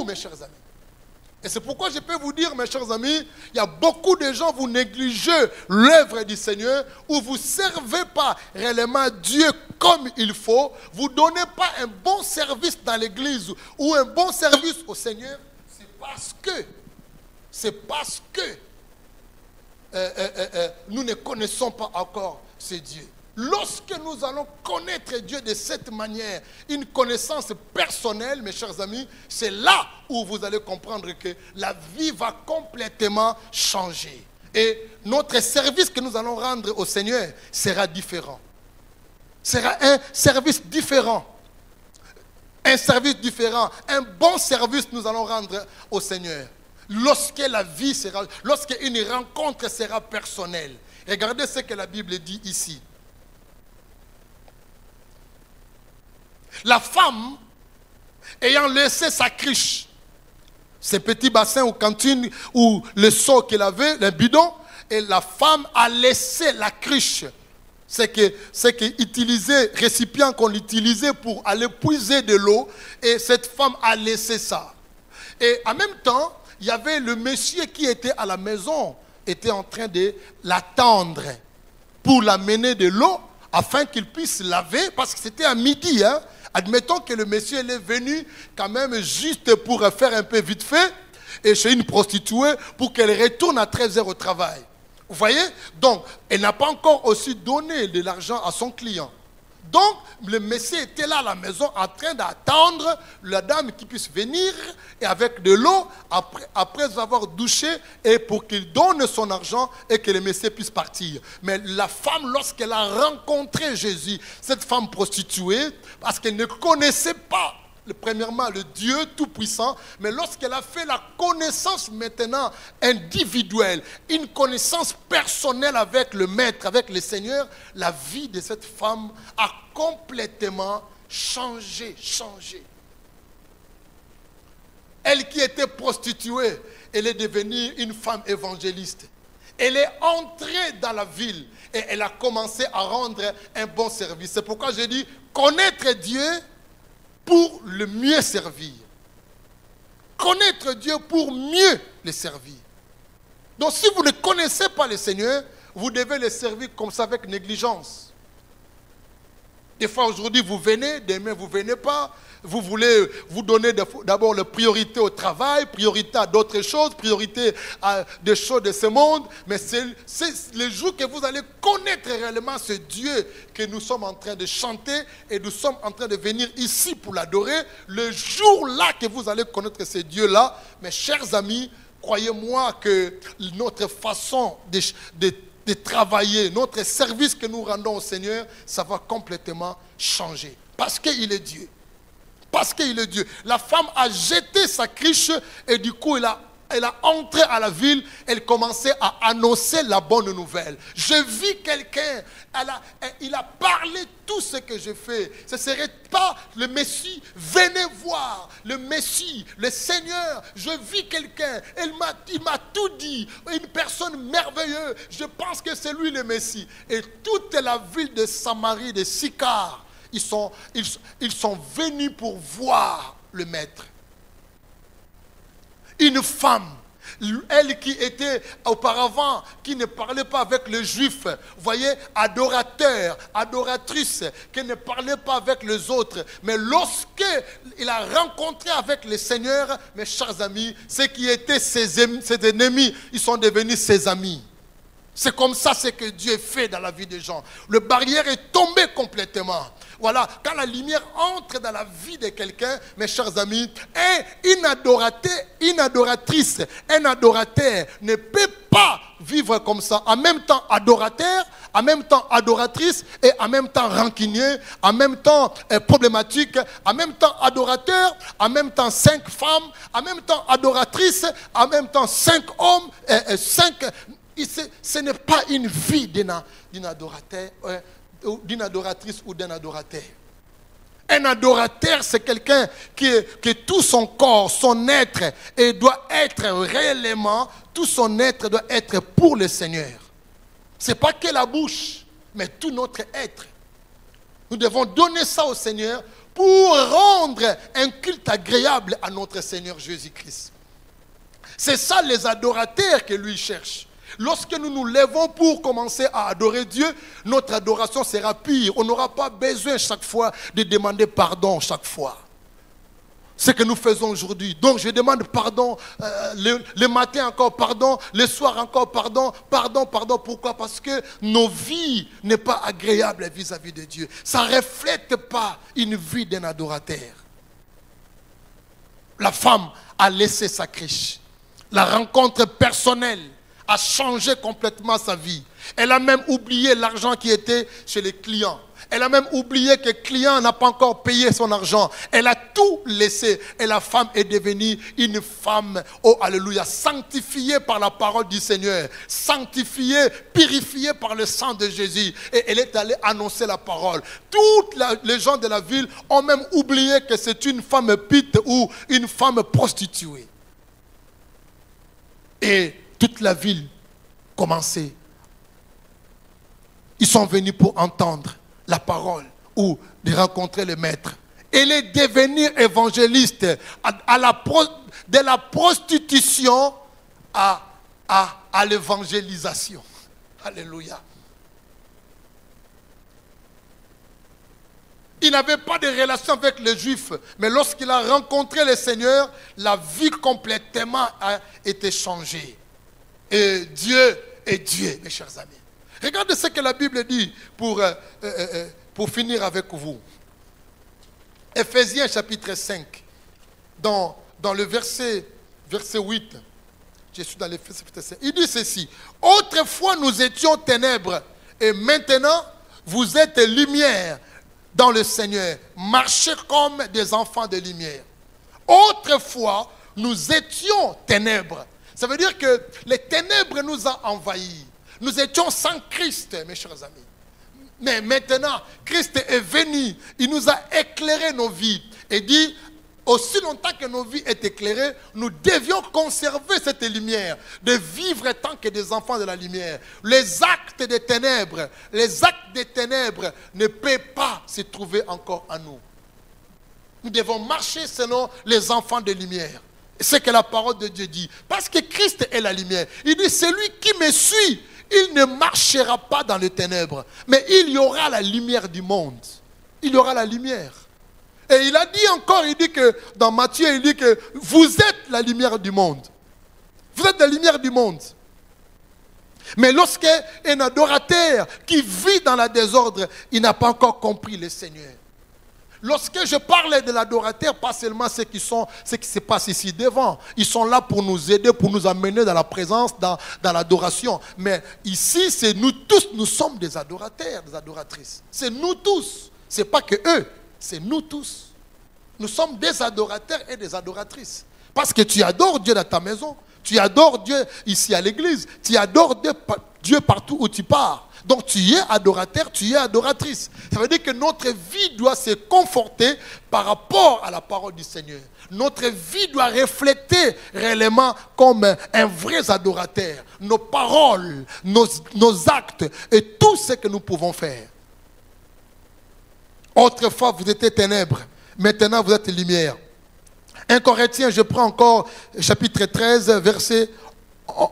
mes chers amis, Et c'est pourquoi je peux vous dire, mes chers amis, il y a beaucoup de gens, vous négligez l'œuvre du Seigneur, ou vous ne servez pas réellement Dieu comme il faut, vous ne donnez pas un bon service dans l'église, ou un bon service au Seigneur, c'est parce que nous ne connaissons pas encore ce Dieu. Lorsque nous allons connaître Dieu de cette manière, une connaissance personnelle, mes chers amis, c'est là où vous allez comprendre que la vie va complètement changer. Et notre service que nous allons rendre au Seigneur sera différent. Sera un service différent. Un service différent. Un bon service nous allons rendre au Seigneur. Lorsqu'une rencontre sera personnelle. Regardez ce que la Bible dit ici. La femme, ayant laissé sa cruche, ses petits bassins ou cantines, ou le seau qu'elle avait, le bidon, et la femme a laissé la cruche. C'est que récipient qu'on utilisait pour aller puiser de l'eau, et cette femme a laissé ça. Et en même temps, il y avait le monsieur qui était à la maison, était en train de l'attendre pour l'amener de l'eau, afin qu'il puisse laver, parce que c'était à midi, hein. Admettons que le monsieur est venu quand même juste pour faire un peu vite fait et chez une prostituée pour qu'elle retourne à 13h au travail. Vous voyez? Donc, elle n'a pas encore aussi donné de l'argent à son client. Donc, le monsieur était là à la maison en train d'attendre la dame qui puisse venir et avec de l'eau après avoir douché et pour qu'il donne son argent et que le monsieur puisse partir. Mais la femme, lorsqu'elle a rencontré Jésus, cette femme prostituée, parce qu'elle ne connaissait pas premièrement le Dieu Tout-Puissant, mais lorsqu'elle a fait la connaissance maintenant individuelle, une connaissance personnelle avec le Maître, avec le Seigneur, la vie de cette femme a complètement changé. Elle qui était prostituée, elle est devenue une femme évangéliste. Elle est entrée dans la ville et elle a commencé à rendre un bon service. C'est pourquoi j'ai dit connaître Dieu pour le mieux servir. Connaître Dieu pour mieux le servir. Donc si vous ne connaissez pas le Seigneur, vous devez le servir comme ça avec négligence. Des fois aujourd'hui vous venez, demain vous ne venez pas. Vous voulez vous donner d'abord la priorité au travail, priorité à d'autres choses, priorité à des choses de ce monde. Mais c'est le jour que vous allez connaître réellement ce Dieu que nous sommes en train de chanter et nous sommes en train de venir ici pour l'adorer. Le jour-là que vous allez connaître ce Dieu-là, mes chers amis, croyez-moi que notre façon de travailler, notre service que nous rendons au Seigneur, ça va complètement changer. Parce qu'il est Dieu. Parce qu'il est Dieu. La femme a jeté sa cruche et du coup, elle a entré à la ville. Elle commençait à annoncer la bonne nouvelle. Je vis quelqu'un. Il a parlé tout ce que je fais. Ce ne serait pas le Messie. Venez voir le Messie, le Seigneur. Je vis quelqu'un. Il m'a tout dit. Une personne merveilleuse. Je pense que c'est lui le Messie. Et toute la ville de Samarie, de Sychar, ils sont venus pour voir le Maître. Une femme, elle qui était auparavant, qui ne parlait pas avec les Juifs, vous voyez, adorateur, adoratrice, qui ne parlait pas avec les autres. Mais lorsqu'il a rencontré avec le Seigneur, mes chers amis, ceux qui étaient ses ennemis, ils sont devenus ses amis. C'est comme ça ce que Dieu fait dans la vie des gens. Le barrière est tombé complètement. Voilà, quand la lumière entre dans la vie de quelqu'un, mes chers amis, une adoratrice, un adorateur ne peut pas vivre comme ça. En même temps adorateur, en même temps adoratrice, et en même temps rancunier, en même temps problématique, en même temps adorateur, en même temps 5 femmes, en même temps adoratrice, en même temps 5 hommes, 5... Ce n'est pas une vie d'une adorateur, d'une adoratrice ou d'un adorateur. Un adorateur, c'est quelqu'un qui tout son corps, son être, et doit être réellement, tout son être doit être pour le Seigneur. Ce n'est pas que la bouche, mais tout notre être. Nous devons donner ça au Seigneur pour rendre un culte agréable à notre Seigneur Jésus-Christ. C'est ça les adorateurs que lui cherche. Lorsque nous nous lèvons pour commencer à adorer Dieu, notre adoration sera pire. On n'aura pas besoin chaque fois de demander pardon chaque fois. Ce que nous faisons aujourd'hui. Donc je demande pardon le matin encore pardon, le soir encore pardon, pardon. Pourquoi? Parce que nos vies n'est pas agréable vis-à-vis de Dieu. Ça ne reflète pas une vie d'un adorateur. La femme a laissé sa criche. La rencontre personnelle a changé complètement sa vie. Elle a même oublié l'argent qui était chez les clients. Elle a même oublié que le client n'a pas encore payé son argent. Elle a tout laissé. Et la femme est devenue une femme, oh alléluia, sanctifiée par la parole du Seigneur. Sanctifiée, purifiée par le sang de Jésus. Et elle est allée annoncer la parole. Tous les gens de la ville ont même oublié que c'est une femme pite ou une femme prostituée. Et toute la ville commençait. Ils sont venus pour entendre la parole ou de rencontrer le maître. Elle est devenue évangéliste de la prostitution à l'évangélisation. Alléluia. Il n'avait pas de relation avec les Juifs, mais lorsqu'il a rencontré le Seigneur, la vie complètement a été changée. Et Dieu est Dieu, mes chers amis. Regardez ce que la Bible dit pour finir avec vous. Éphésiens chapitre 5, dans le verset 8. Je suis dans l'Éphésiens chapitre 5. Il dit ceci. Autrefois nous étions ténèbres et maintenant vous êtes lumière dans le Seigneur. Marchez comme des enfants de lumière. Autrefois nous étions ténèbres. Ça veut dire que les ténèbres nous ont envahis. Nous étions sans Christ, mes chers amis. Mais maintenant, Christ est venu. Il nous a éclairé nos vies. Et dit, aussi longtemps que nos vies est éclairées, nous devions conserver cette lumière, de vivre tant que des enfants de la lumière. Les actes des ténèbres ne peuvent pas se trouver encore en nous. Nous devons marcher selon les enfants de lumière. C'est ce que la parole de Dieu dit. Parce que Christ est la lumière. Il dit, celui qui me suit, il ne marchera pas dans les ténèbres, mais il y aura la lumière du monde. Il y aura la lumière. Et il a dit encore, il dit que dans Matthieu, il dit que vous êtes la lumière du monde. Vous êtes la lumière du monde. Mais lorsqu'un adorateur qui vit dans la désordre, il n'a pas encore compris le Seigneur. Lorsque je parle de l'adorateur, pas seulement ce qui se passe ici devant. Ils sont là pour nous aider, pour nous amener dans la présence, dans l'adoration. Mais ici, c'est nous tous, nous sommes des adorateurs, des adoratrices. C'est nous tous. Ce n'est pas que eux, c'est nous tous. Nous sommes des adorateurs et des adoratrices. Parce que tu adores Dieu dans ta maison. Tu adores Dieu ici à l'église. Tu adores Dieu partout où tu pars. Donc tu es adorateur, tu es adoratrice. Ça veut dire que notre vie doit se conforter par rapport à la parole du Seigneur. Notre vie doit refléter réellement comme un vrai adorateur. Nos paroles, nos actes et tout ce que nous pouvons faire. Autrefois vous étiez ténèbres, maintenant vous êtes lumière. 1 Corinthiens, je prends encore chapitre 13, verset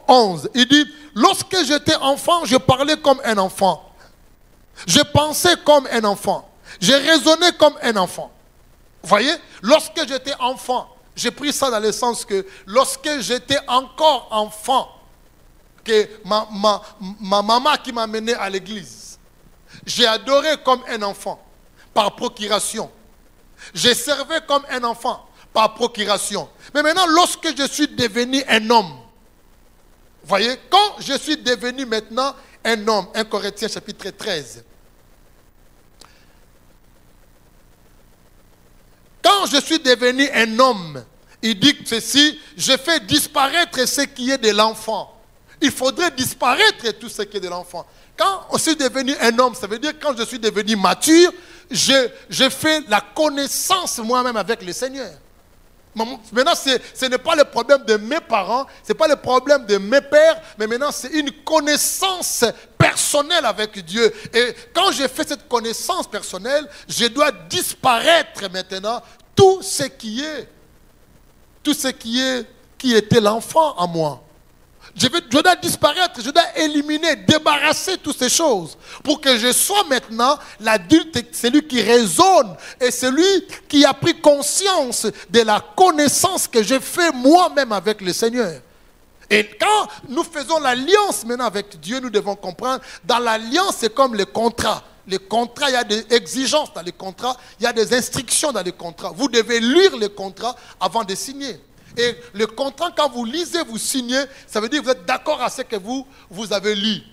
11. Il dit, lorsque j'étais enfant, je parlais comme un enfant. Je pensais comme un enfant. Je raisonnais comme un enfant. Vous voyez, lorsque j'étais enfant, j'ai pris ça dans le sens que lorsque j'étais encore enfant, que ma maman qui m'a mené à l'église, j'ai adoré comme un enfant, par procuration. J'ai servi comme un enfant, par procuration. Mais maintenant, lorsque je suis devenu un homme, vous voyez, quand je suis devenu maintenant un homme, 1 Corinthiens chapitre 13. Quand je suis devenu un homme, il dit ceci, je fais disparaître ce qui est de l'enfant. Il faudrait disparaître tout ce qui est de l'enfant. Quand je suis devenu un homme, ça veut dire quand je suis devenu mature, je fais la connaissance moi-même avec le Seigneur. Maintenant, ce n'est pas le problème de mes parents, ce n'est pas le problème de mes pères, mais maintenant c'est une connaissance personnelle avec Dieu. Et quand j'ai fait cette connaissance personnelle, je dois disparaître maintenant tout ce qui qui était l'enfant en moi. Je dois disparaître, je dois éliminer, débarrasser toutes ces choses pour que je sois maintenant l'adulte, celui qui raisonne et celui qui a pris conscience de la connaissance que j'ai fait moi-même avec le Seigneur. Et quand nous faisons l'alliance maintenant avec Dieu, nous devons comprendre, dans l'alliance, c'est comme le contrat. Les contrats, il y a des exigences dans les contrats, il y a des instructions dans les contrats. Vous devez lire les contrats avant de signer. Et le contrat, quand vous lisez, vous signez, ça veut dire que vous êtes d'accord à ce que vous avez lu.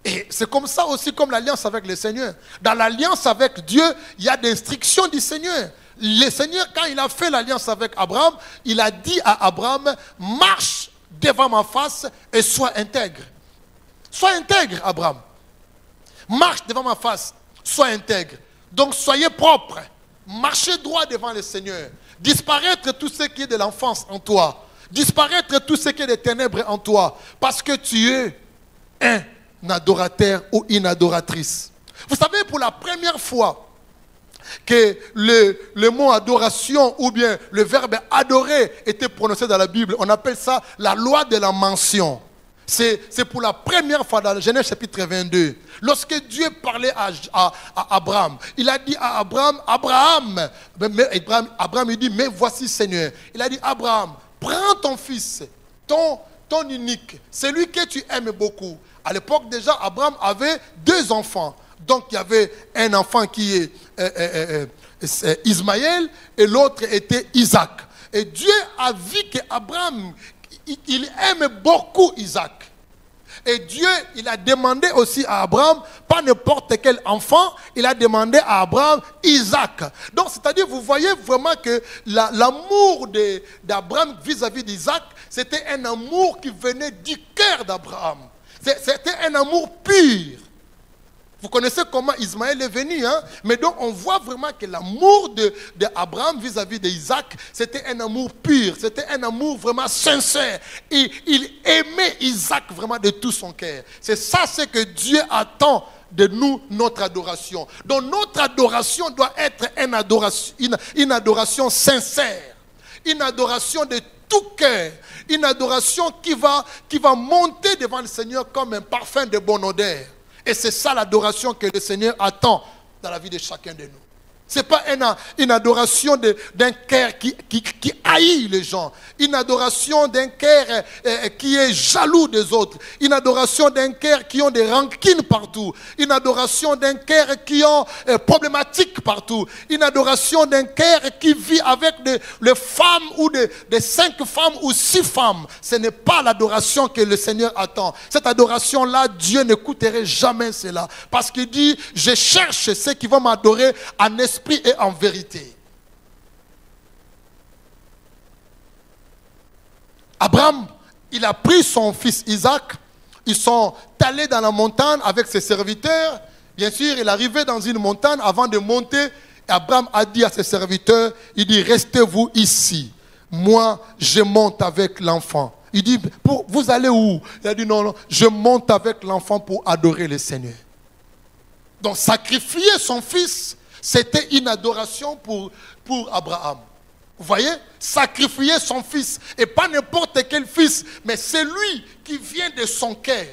Et c'est comme ça aussi comme l'alliance avec le Seigneur. Dans l'alliance avec Dieu, il y a des instructions du Seigneur. Le Seigneur, quand il a fait l'alliance avec Abraham, il a dit à Abraham, marche devant ma face et sois intègre. Sois intègre, Abraham. Marche devant ma face, sois intègre. Donc soyez propre. Marchez droit devant le Seigneur. Disparaître tout ce qui est de l'enfance en toi. Disparaître tout ce qui est des ténèbres en toi. Parce que tu es un adorateur ou une adoratrice. Vous savez, pour la première fois que le mot adoration ou bien le verbe adorer était prononcé dans la Bible, on appelle ça la loi de la mention. C'est pour la première fois dans le Genèse chapitre 22. Lorsque Dieu parlait à Abraham, il a dit à Abraham, Abraham il dit, mais voici Seigneur. Il a dit, Abraham, prends ton fils, ton unique, celui que tu aimes beaucoup. À l'époque déjà, Abraham avait 2 enfants. Donc il y avait un enfant qui est Ismaël et l'autre était Isaac. Et Dieu a vu qu'Abraham, il aime beaucoup Isaac. Et Dieu, il a demandé aussi à Abraham, pas n'importe quel enfant, il a demandé à Abraham Isaac. Donc, c'est-à-dire, vous voyez vraiment que l'amour d'Abraham vis-à-vis d'Isaac, c'était un amour qui venait du cœur d'Abraham. C'était un amour pur. Vous connaissez comment Ismaël est venu, hein? Mais donc on voit vraiment que l'amour d'Abraham vis-à-vis d'Isaac, c'était un amour pur, c'était un amour vraiment sincère. Et il aimait Isaac vraiment de tout son cœur. C'est ça ce que Dieu attend de nous, notre adoration. Donc notre adoration doit être une adoration sincère, une adoration de tout cœur, une adoration qui va monter devant le Seigneur comme un parfum de bonne odeur. Et c'est ça l'adoration que le Seigneur attend dans la vie de chacun de nous. Ce n'est pas une adoration d'un cœur qui haït les gens. Une adoration d'un cœur qui est jaloux des autres. Une adoration d'un cœur qui ont des rancines partout. Une adoration d'un cœur qui ont problématiques partout. Une adoration d'un cœur qui vit avec des femmes ou des 5 femmes ou 6 femmes. Ce n'est pas l'adoration que le Seigneur attend. Cette adoration-là, Dieu n'écouterait jamais cela. Parce qu'il dit, je cherche ceux qui vont m'adorer en esprit et en vérité. Abraham, il a pris son fils Isaac, ils sont allés dans la montagne avec ses serviteurs. Bien sûr, il est arrivé dans une montagne. Avant de monter, Abraham a dit à ses serviteurs, il dit, restez-vous ici. Moi, je monte avec l'enfant. Il dit, vous allez où? Il a dit, non, je monte avec l'enfant pour adorer le Seigneur. Donc, sacrifier son fils, c'était une adoration pour Abraham. Vous voyez? Sacrifier son fils. Et pas n'importe quel fils, mais celui qui vient de son cœur.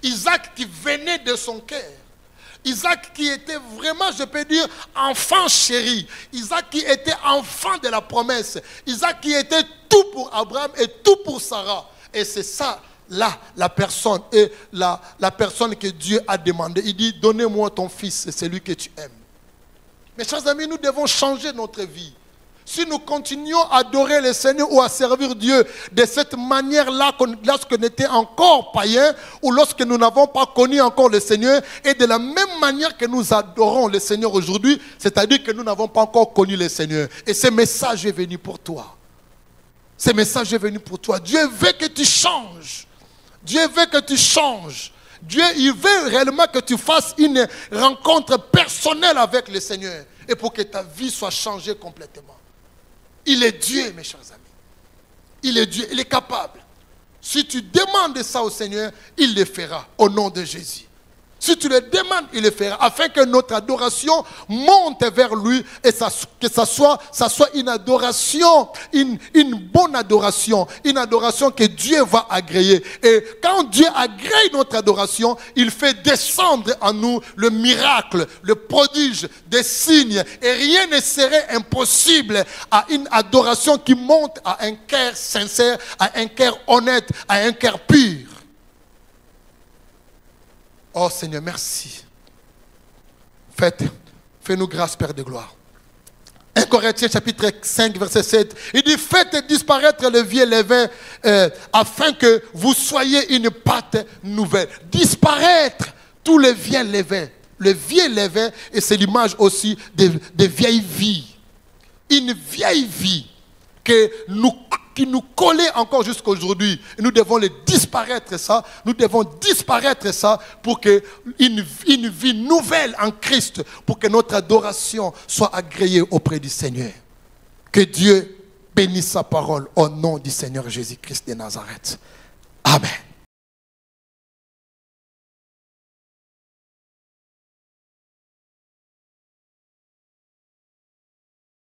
Isaac qui venait de son cœur. Isaac qui était vraiment, je peux dire, enfant chéri. Isaac qui était enfant de la promesse. Isaac qui était tout pour Abraham et tout pour Sarah. Et c'est ça, là, la personne que Dieu a demandé. Il dit, donnez-moi ton fils, c'est celui que tu aimes. Mes chers amis, nous devons changer notre vie. Si nous continuons à adorer le Seigneur ou à servir Dieu de cette manière-là, lorsque nous étions encore païens ou lorsque nous n'avons pas connu encore le Seigneur, et de la même manière que nous adorons le Seigneur aujourd'hui, c'est-à-dire que nous n'avons pas encore connu le Seigneur. Et ce message est venu pour toi. Ce message est venu pour toi. Dieu veut que tu changes. Dieu veut que tu changes. Dieu, il veut réellement que tu fasses une rencontre personnelle avec le Seigneur et pour que ta vie soit changée complètement. Il est Dieu, mes chers amis. Il est Dieu, il est capable. Si tu demandes ça au Seigneur, il le fera au nom de Jésus. Si tu le demandes, il le fera, afin que notre adoration monte vers lui et que ça soit une adoration, une bonne adoration, une adoration que Dieu va agréer. Et quand Dieu agrée notre adoration, il fait descendre en nous le miracle, le prodige, des signes. Et rien ne serait impossible à une adoration qui monte à un cœur sincère, à un cœur honnête, à un cœur pur. Oh Seigneur, merci. Fais-nous grâce, Père de gloire. 1 Corinthiens chapitre 5, verset 7. Il dit, faites disparaître le vieux levain afin que vous soyez une pâte nouvelle. Disparaître tous les vieux levains. Le vieux levain, et c'est l'image aussi des vieilles vies. Une vieille vie qui nous collait encore jusqu'à aujourd'hui. Nous devons le disparaître ça. Nous devons disparaître ça pour que une vie nouvelle en Christ, pour que notre adoration soit agréée auprès du Seigneur. Que Dieu bénisse sa parole au nom du Seigneur Jésus-Christ de Nazareth. Amen.